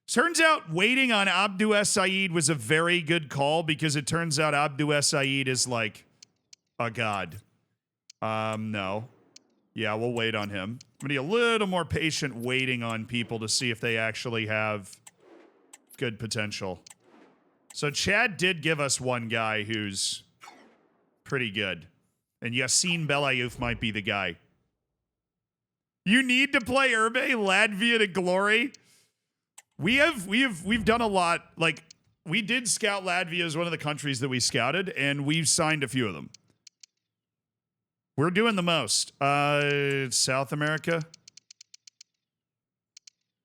Turns out waiting on Abdou Saeed was a very good call because it turns out Abdou Saeed is like a god. No. Yeah, we'll wait on him. I'm gonna be a little more patient waiting on people to see if they actually have good potential. So Chad did give us one guy who's pretty good. And Yassine Belayouf might be the guy. You need to play Herbe, Latvia to glory. We've done a lot. Like, we did scout Latvia as one of the countries that we scouted, and we've signed a few of them. We're doing the most. South America.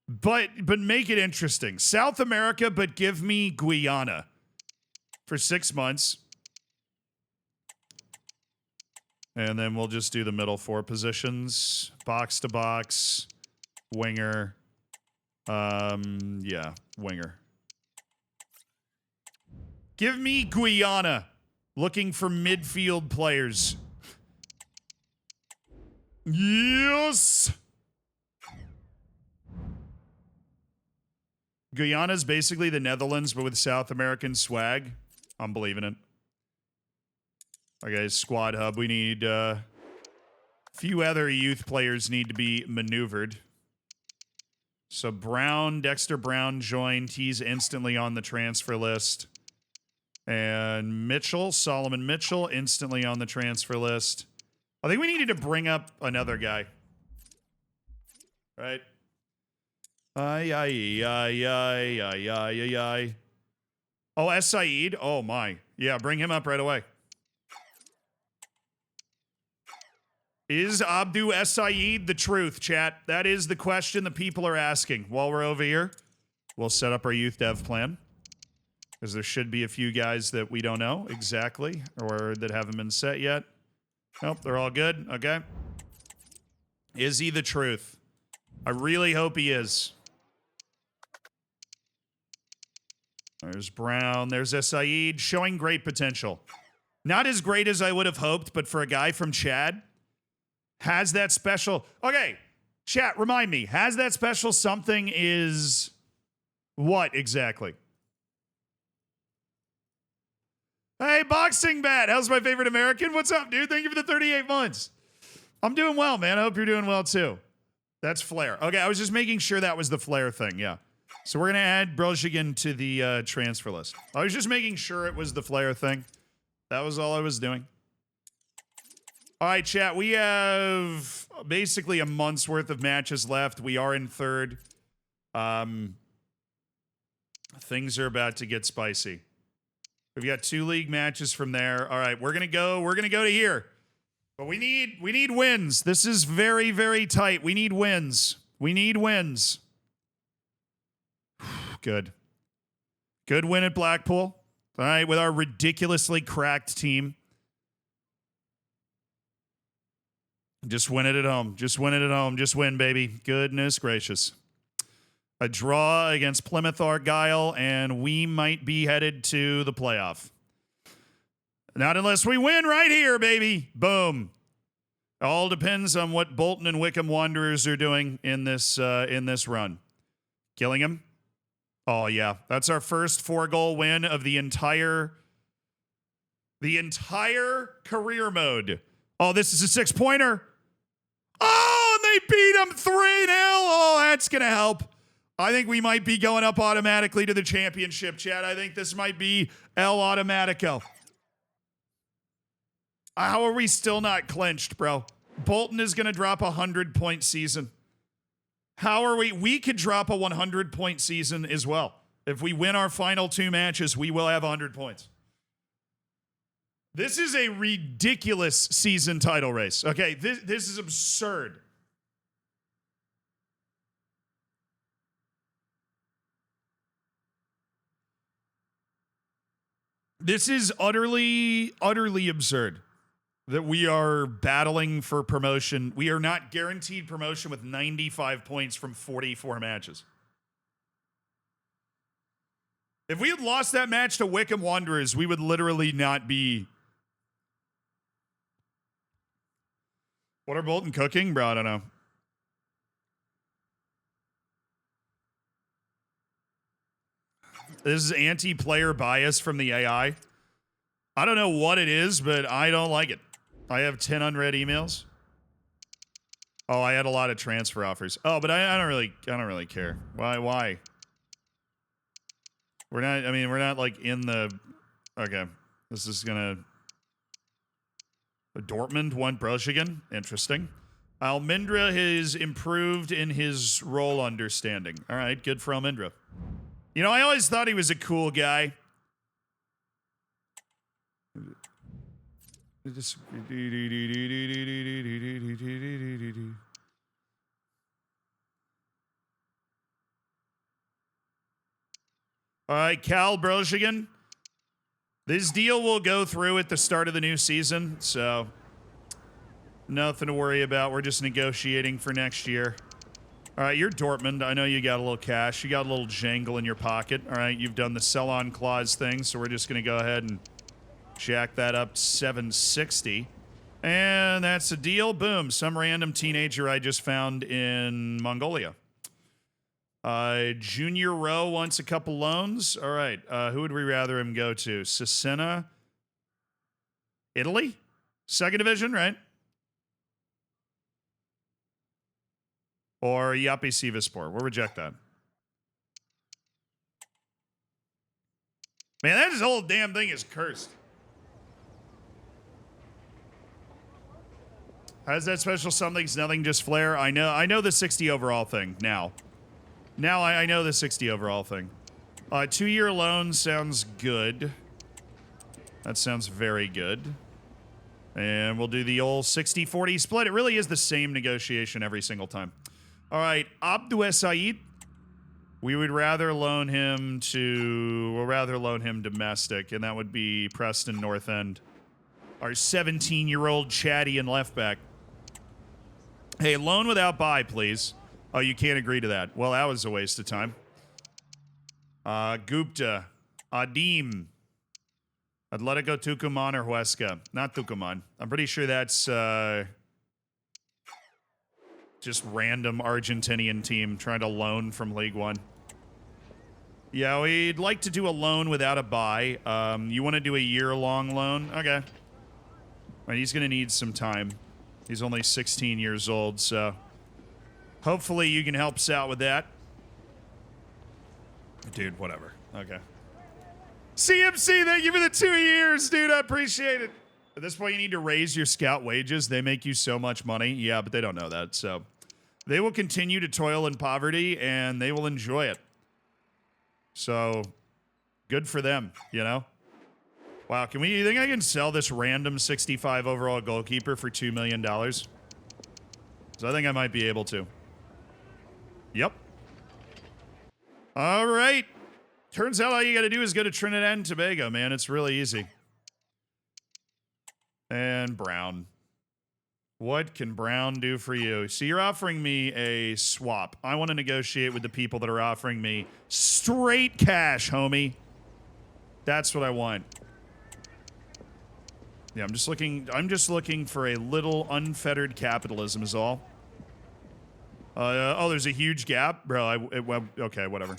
But make it interesting. South America, but give me Guyana for 6 months. And then we'll just do the middle 4 positions. Box to box. Winger. Yeah, winger. Give me Guyana. Looking for midfield players. Yes! Guyana's basically the Netherlands, but with South American swag. I'm believing it. Okay, squad hub. We need a few other youth players need to be maneuvered. So Brown, Dexter Brown joined. He's instantly on the transfer list. And Mitchell, Solomon Mitchell, instantly on the transfer list. I think we needed to bring up another guy. Right? Ay, ay, ay, ay, ay, ay, ay, ay. Oh, S. Saeed? Oh, my. Yeah, bring him up right away. Is Abdu S. Saeed the truth, chat? That is the question the people are asking. While we're over here, we'll set up our youth dev plan. Because there should be a few guys that we don't know exactly, or that haven't been set yet. Nope, they're all good. Okay. Is he the truth? I really hope he is. There's Brown. There's Saeed, showing great potential. Not as great as I would have hoped, but for a guy from Chad, has that special... Okay, chat, remind me. Has that special something is... What exactly? Hey, Boxing Bat. How's my favorite American? What's up, dude? Thank you for the 38 months. I'm doing well, man. I hope you're doing well, too. That's Flair. Okay, I was just making sure that was the Flair thing, yeah. So we're going to add Brozhigan to the transfer list. I was just making sure it was the Flair thing. That was all I was doing. All right, chat. We have basically a month's worth of matches left. We are in third. Things are about to get spicy. We've got 2 league matches from there. All right, we're going to go to here. But we need wins. This is very, very tight. We need wins. We need wins. Good. Good win at Blackpool. All right, with our ridiculously cracked team. Just win it at home. Just win it at home. Just win, baby. Goodness gracious. A draw against Plymouth Argyle, and we might be headed to the playoff. Not unless we win right here, baby. Boom. All depends on what Bolton and Wickham Wanderers are doing in this run. Gillingham. Oh, yeah. That's our first 4-goal win of the entire career mode. Oh, this is a 6-pointer. Oh, and they beat them 3-0. Oh, that's going to help. I think we might be going up automatically to the championship, Chad. I think this might be El Automatico. How are we still not clinched, bro? Bolton is going to drop a 100-point season. How are we? We could drop a 100-point season as well. If we win our final 2 matches, we will have 100 points. This is a ridiculous season title race. Okay, this is absurd. This is utterly absurd that we are battling for promotion. We are not guaranteed promotion with 95 points from 44 matches. If we had lost that match to Wickham Wanderers, we would literally not be... What are Bolton cooking? Bro, I don't know. This is anti-player bias from the AI. I don't know what it is, but I don't like it. I have 10 unread emails. Oh, I had a lot of transfer offers. Oh, but I don't really care. Why? We're not like in the... Okay. This is gonna... Dortmund won Brozhigan. Interesting. Almindra has improved in his role understanding. All right, good for Almindra. You know, I always thought he was a cool guy. All right, Cal Brozhigan. This deal will go through at the start of the new season, so nothing to worry about. We're just negotiating for next year. All right, you're Dortmund. I know you got a little cash. You got a little jangle in your pocket. All right, you've done the sell-on clause thing, so we're just going to go ahead and jack that up to 760. And that's a deal. Boom. Some random teenager I just found in Mongolia. Junior Rowe wants a couple loans. All right, who would we rather him go to? Cesena? Italy? 2nd division, right? Or Yapi Sivaspor. We'll reject that. Man, that whole damn thing is cursed. Has that special something's nothing, just flair? I know the 60 overall thing now. Now I know the 60 overall thing. 2-year loan sounds good. That sounds very good. And we'll do the old 60-40 split. It really is the same negotiation every single time. All right, Abdou Said. We would rather loan him domestic, and that would be Preston North End. Our 17-year-old chatty and left back. Hey, loan without buy, please. Oh, you can't agree to that. Well, that was a waste of time. Gupta. Adim. Atletico Tucumán or Huesca. Not Tucumán. I'm pretty sure that's just random Argentinian team trying to loan from League One. Yeah, we'd like to do a loan without a buy. You want to do a year-long loan? Okay. Right, he's going to need some time. He's only 16 years old, so hopefully you can help us out with that. Dude, whatever. Okay. CMC, thank you for the 2 years, dude. I appreciate it. At this point, you need to raise your scout wages. They make you so much money. Yeah, but they don't know that, so they will continue to toil in poverty, and they will enjoy it. So, good for them, you know? Wow, you think I can sell this random 65 overall goalkeeper for $2 million? So I think I might be able to. Yep. All right. Turns out all you got to do is go to Trinidad and Tobago, man. It's really easy. And Brown. What can Brown do for you? So you're offering me a swap. I want to negotiate with the people that are offering me straight cash, homie. That's what I want. Yeah, I'm just looking for a little unfettered capitalism is all. Oh, there's a huge gap? Bro, okay, whatever.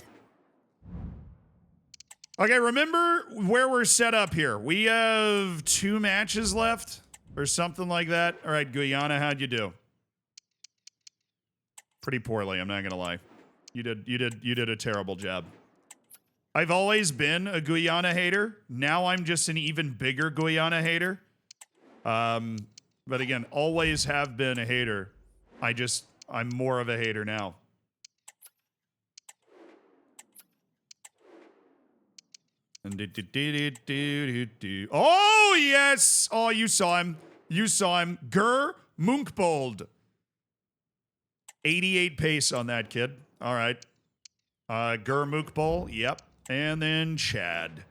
Okay, remember where we're set up here. We have 2 matches left or something like that. All right, Guyana, how'd you do? Pretty poorly, I'm not gonna lie. You did a terrible job. I've always been a Guyana hater. Now I'm just an even bigger Guyana hater. But again, always have been a hater. I'm more of a hater now. Oh, yes! Oh, you saw him. You saw him. Ger Munkbold. 88 pace on that kid. All right. Ger Munkbold. Yep. And then Chad.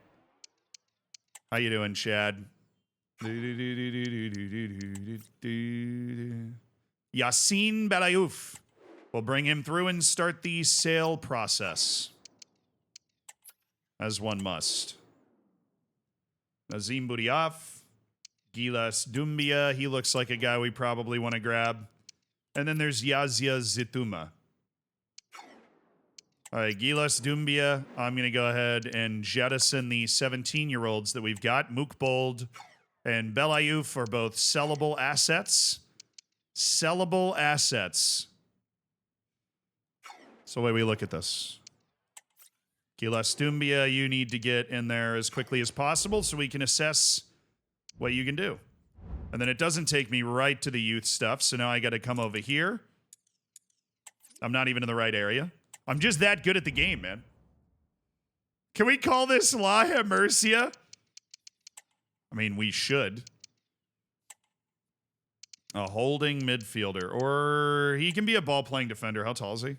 How you doing, Chad? Yassine Belayouf. We'll bring him through and start the sale process. As one must. Nazim Bouriaf. Gilas Doumbia. He looks like a guy we probably want to grab. And then there's Yazia Zitouma. All right, Gilas Doumbia. I'm going to go ahead and jettison the 17-year-olds that we've got. Mukbold and Belayouf are both sellable assets. Sellable assets. So the way we look at this. Gilas Doumbia, you need to get in there as quickly as possible so we can assess what you can do. And then it doesn't take me right to the youth stuff, so now I got to come over here. I'm not even in the right area. I'm just that good at the game, man. Can we call this La Murcia? I mean, we should. A holding midfielder. Or he can be a ball-playing defender. How tall is he?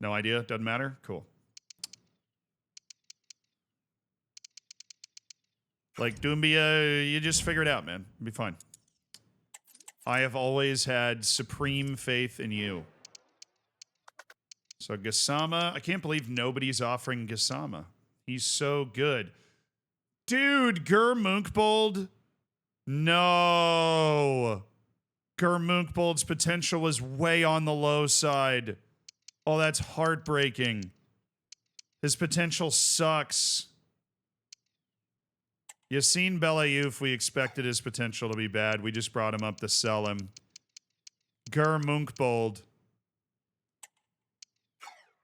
No idea? Doesn't matter? Cool. Like, Doumbia, you just figure it out, man. It'll be fine. I have always had supreme faith in you. So, Gassama. I can't believe nobody's offering Gassama. He's so good. Dude, Ger Munkbold. No. Ger Munkbold's potential was way on the low side. Oh, that's heartbreaking. His potential sucks. Yassine Belayouf, we expected his potential to be bad. We just brought him up to sell him. Ger Munkbold.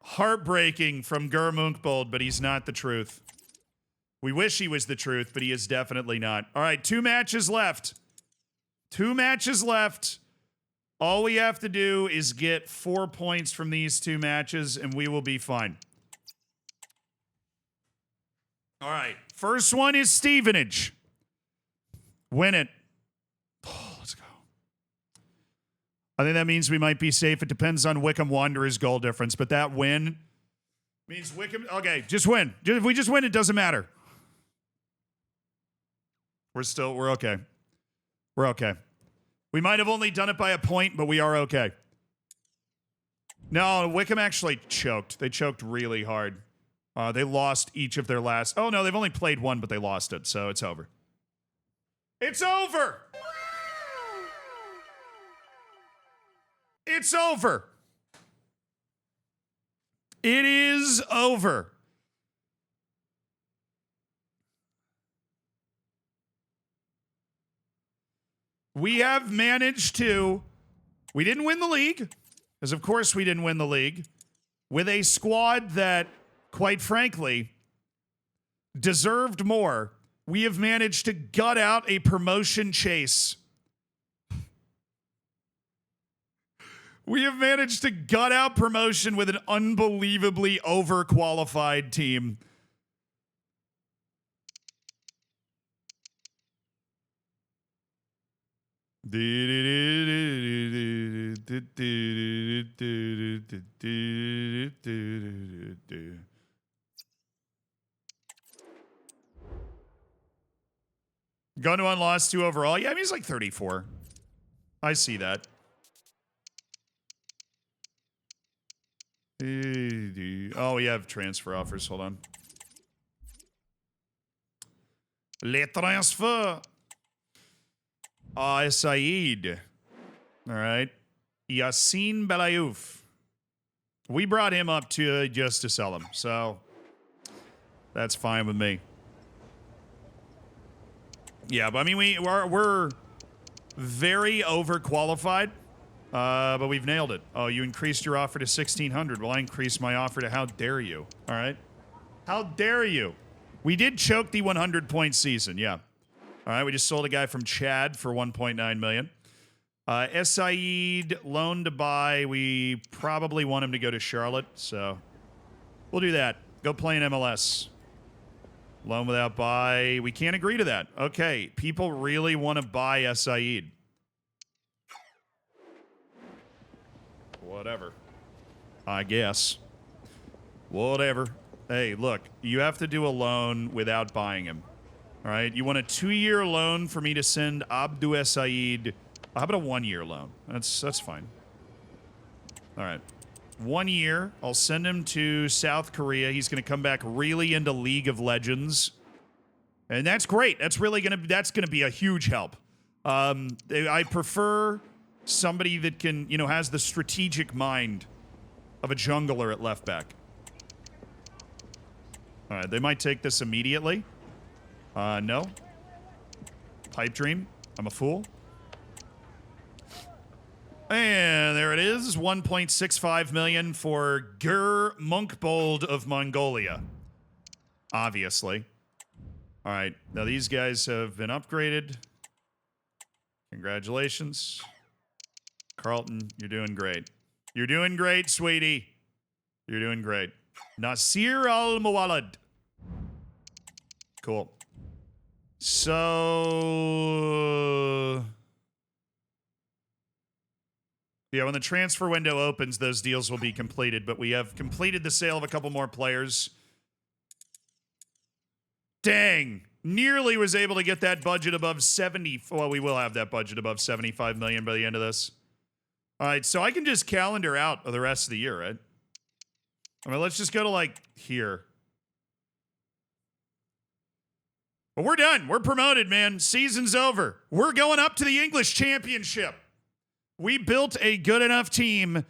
Heartbreaking from Ger Munkbold, but he's not the truth. We wish he was the truth, but he is definitely not. All right, 2 matches left. 2 matches left. All we have to do is get 4 points from these 2 matches, and we will be fine. All right. First one is Stevenage. Win it. Oh, let's go. I think that means we might be safe. It depends on Wickham Wanderers' goal difference, but that win means Wickham... Okay, just win. If we just win, it doesn't matter. We're okay. We're okay. We might have only done it by a point, but we are okay. No, Wickham actually choked. They choked really hard. They lost each of their last... Oh, no, they've only played one, but they lost it, so it's over. It's over! It's over. It is over. We have managed to... We didn't win the league, because of course we didn't win the league, with a squad that, quite frankly, deserved more. We have managed to gut out a promotion chase. We have managed to gut out promotion with an unbelievably overqualified team. Gundogan lost 2 overall. Yeah, I mean, he's like 34. I see that. Oh, we have transfer offers. Hold on. Les transfers. Saeed. All right. Yassine Belayouf. We brought him up to just to sell him, so that's fine with me. Yeah, but I mean, we're very overqualified, but we've nailed it. Oh, you increased your offer to 1,600. Well, I increased my offer to how dare you? All right. How dare you? We did choke the 100-point season, yeah. All right, we just sold a guy from Chad for 1.9 million. Saeed, loan to buy. We probably want him to go to Charlotte, so we'll do that. Go play in MLS. Loan without buy. We can't agree to that. Okay, people really want to buy Saeed. Whatever. I guess. Whatever. Hey, look, you have to do a loan without buying him. All right, you want a 2-year loan for me to send Abdou Saeed. How about a 1-year loan? That's fine. All right. 1 year. I'll send him to South Korea. He's going to come back really into League of Legends. And that's great. That's gonna be a huge help. I prefer somebody that can, has the strategic mind of a jungler at left back. All right, they might take this immediately. No. Pipe dream. I'm a fool. And there it is. 1.65 million for Gur Munkbold of Mongolia. Obviously. All right. Now these guys have been upgraded. Congratulations. Carlton, you're doing great. You're doing great, sweetie. You're doing great. Nasir Al-Muwallad. Cool. So... yeah, when the transfer window opens, those deals will be completed, but we have completed the sale of a couple more players. Dang. Nearly was able to get that budget above 70. Well, we will have that budget above 75 million by the end of this. All right, so I can just calendar out the rest of the year, right? I mean, let's just go to, like, here. But we're done. We're promoted, man. Season's over. We're going up to the English Championship. We built a good enough team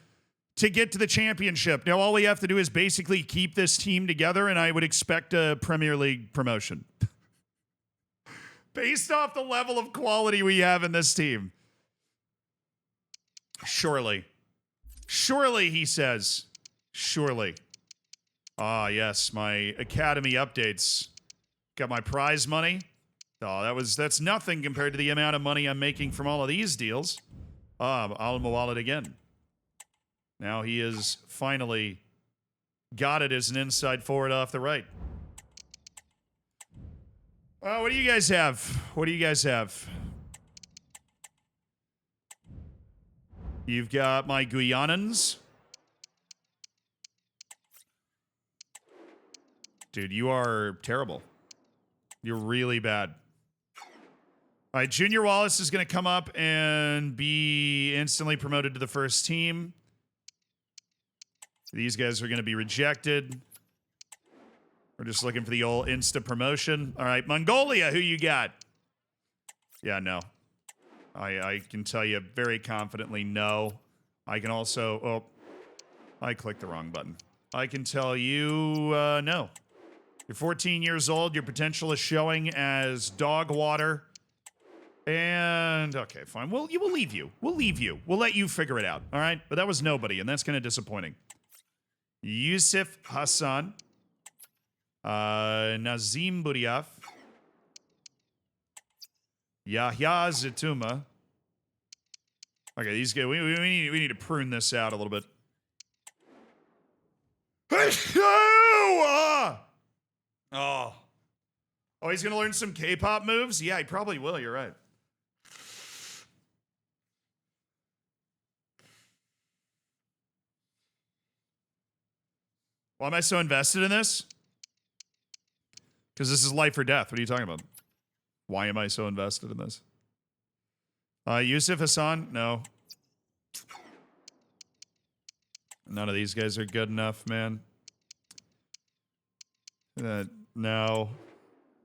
to get to the championship. Now, all we have to do is basically keep this team together, and I would expect a Premier League promotion. Based off the level of quality we have in this team. Surely. Surely, he says. Surely. Ah, yes, my academy updates. Got my prize money. Oh, that's nothing compared to the amount of money I'm making from all of these deals. Alma Wallet again. Now he has finally got it as an inside forward off the right. What do you guys have? What do you guys have? You've got my Guyanans. Dude, you are terrible. You're really bad. All right, Junior Wallace is going to come up and be instantly promoted to the first team. These guys are going to be rejected. We're just looking for the old insta promotion. All right, Mongolia, who you got? Yeah, no. I can tell you very confidently no. I can also... Oh, I clicked the wrong button. I can tell you no. You're 14 years old. Your potential is showing as dog water. And, okay, fine. We'll leave you. We'll leave you. We'll let you figure it out, all right? But that was nobody, and that's kind of disappointing. Yusuf Hassan. Nazim Buryaf. Yahya Zituma. Okay, these guys, we need to prune this out a little bit. Oh, he's gonna learn some K-pop moves? Yeah, he probably will, you're right. Why am I so invested in this? Because this is life or death. What are you talking about? Why am I so invested in this? Yusuf Hassan? No. None of these guys are good enough, man. No.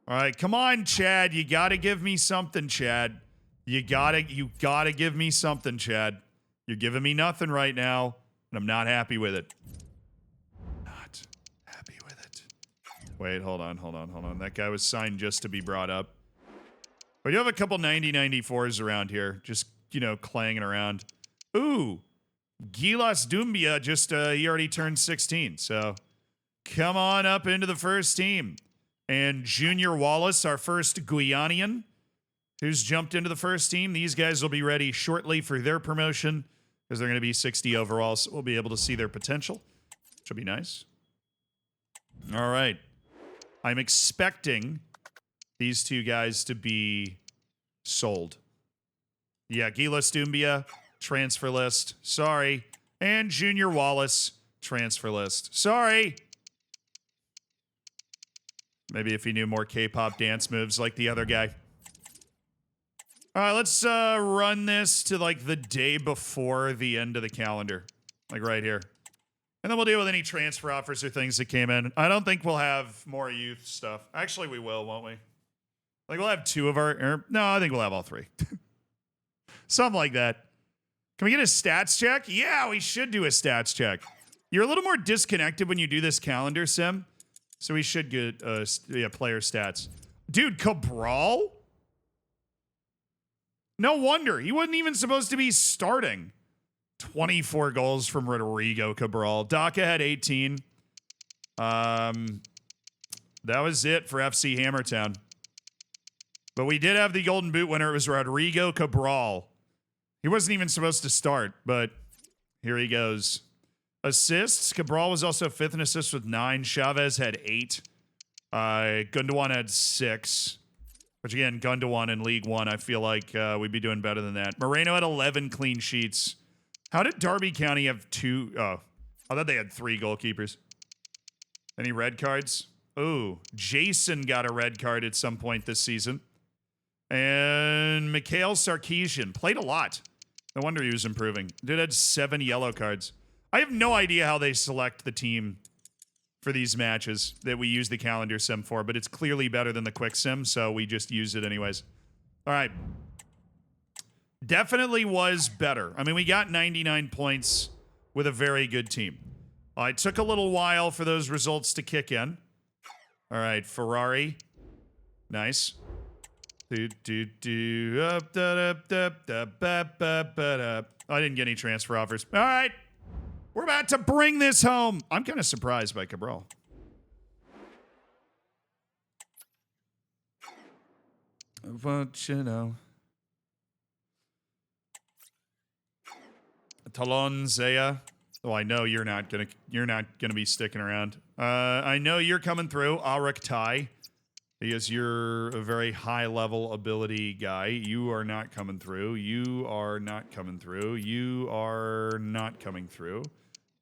All right, come on, Chad. You gotta give me something, Chad. You gotta give me something, Chad. You're giving me nothing right now, and I'm not happy with it. Not happy with it. Wait, hold on. That guy was signed just to be brought up. We do have a couple 90-94s around here, just, clanging around. Ooh, Gilas Dumbia just, he already turned 16, so come on up into the first team. And Junior Wallace, our first Guyanian, who's jumped into the first team. These guys will be ready shortly for their promotion because they're going to be 60 overall, so we'll be able to see their potential, which will be nice. All right. I'm expecting these two guys to be sold. Yeah, Gilas Dumbia, transfer list. Sorry. And Junior Wallace, transfer list. Sorry. Maybe if he knew more K-pop dance moves like the other guy. All right, let's run this to, the day before the end of the calendar. Right here. And then we'll deal with any transfer offers or things that came in. I don't think we'll have more youth stuff. Actually, we will, won't we? We'll have two of our... no, I think we'll have all three. Something like that. Can we get a stats check? Yeah, we should do a stats check. You're a little more disconnected when you do this calendar, Sim. So we should get player stats. Dude, Cabral? No wonder. He wasn't even supposed to be starting. 24 goals from Rodrigo Cabral. Daka had 18. That was it for FC Hammertown. But we did have the Golden Boot winner. It was Rodrigo Cabral. He wasn't even supposed to start, but here he goes. Assists. Cabral was also fifth in assists with 9. Chavez had 8. Gundogan had 6. Which again, Gundogan in League One, I feel like we'd be doing better than that. Moreno had 11 clean sheets. How did Derby County have 2? Oh, I thought they had 3 goalkeepers. Any red cards? Ooh, Jason got a red card at some point this season. And Mikhail Sarkeesian played a lot. No wonder he was improving. Dude had 7 yellow cards. I have no idea how they select the team for these matches that we use the calendar sim for, but it's clearly better than the quick sim, so we just use it anyways. All right. Definitely was better. I mean, we got 99 points with a very good team. It took a little while for those results to kick in. All right, Ferrari. Nice. I didn't get any transfer offers. All right. We're about to bring this home. I'm kind of surprised by Cabral. But, Talon Zaya. Oh, I know you're not gonna be sticking around. I know you're coming through. Arak Tai. Because you're a very high level ability guy. You are not coming through. You are not coming through. You are not coming through.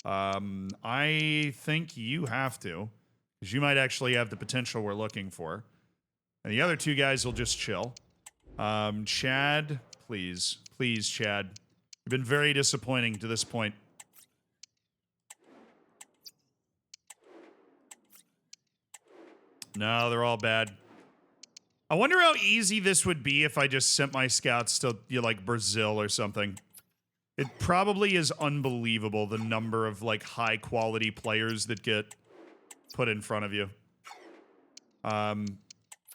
I think you have to. Because you might actually have the potential we're looking for. And the other two guys will just chill. Chad, please. Please, Chad. You've been very disappointing to this point. No, they're all bad. I wonder how easy this would be if I just sent my scouts to, like, Brazil or something. It probably is unbelievable, the number of, like, high-quality players that get put in front of you.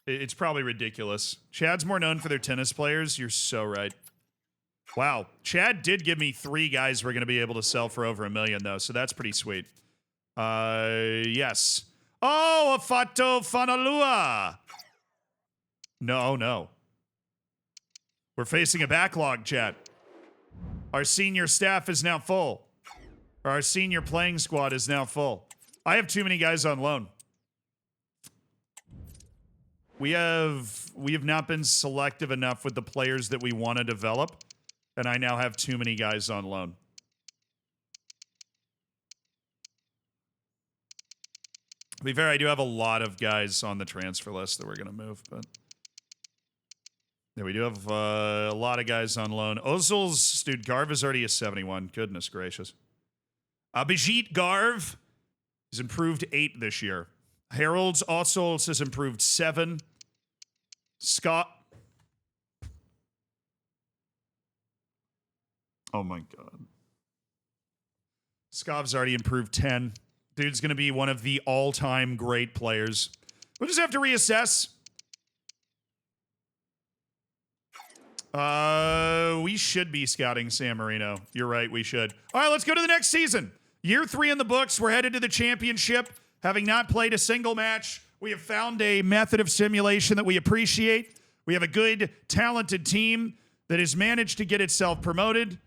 It's probably ridiculous. Chad's more known for their tennis players. You're so right. Wow. Chad did give me 3 guys we're going to be able to sell for over $1 million, though, so that's pretty sweet. Yes. Oh, Afato Fanalua! No, no. We're facing a backlog, chat. Our senior staff is now full. Or our senior playing squad is now full. I have too many guys on loan. We have not been selective enough with the players that we want to develop, and I now have too many guys on loan. To be fair, I do have a lot of guys on the transfer list that we're going to move, but yeah, we do have a lot of guys on loan. Ozil's, dude, Garv is already a 71. Goodness gracious. Abhijit Garv has improved 8 this year. Harold's Ozil's has improved 7. Scott. Oh my God. Skov's already improved 10. Dude's going to be one of the all-time great players. We'll just have to reassess. We should be scouting San Marino. You're right, we should. All right, let's go to the next season. Year 3 in the books. We're headed to the championship. Having not played a single match, we have found a method of simulation that we appreciate. We have a good, talented team that has managed to get itself promoted.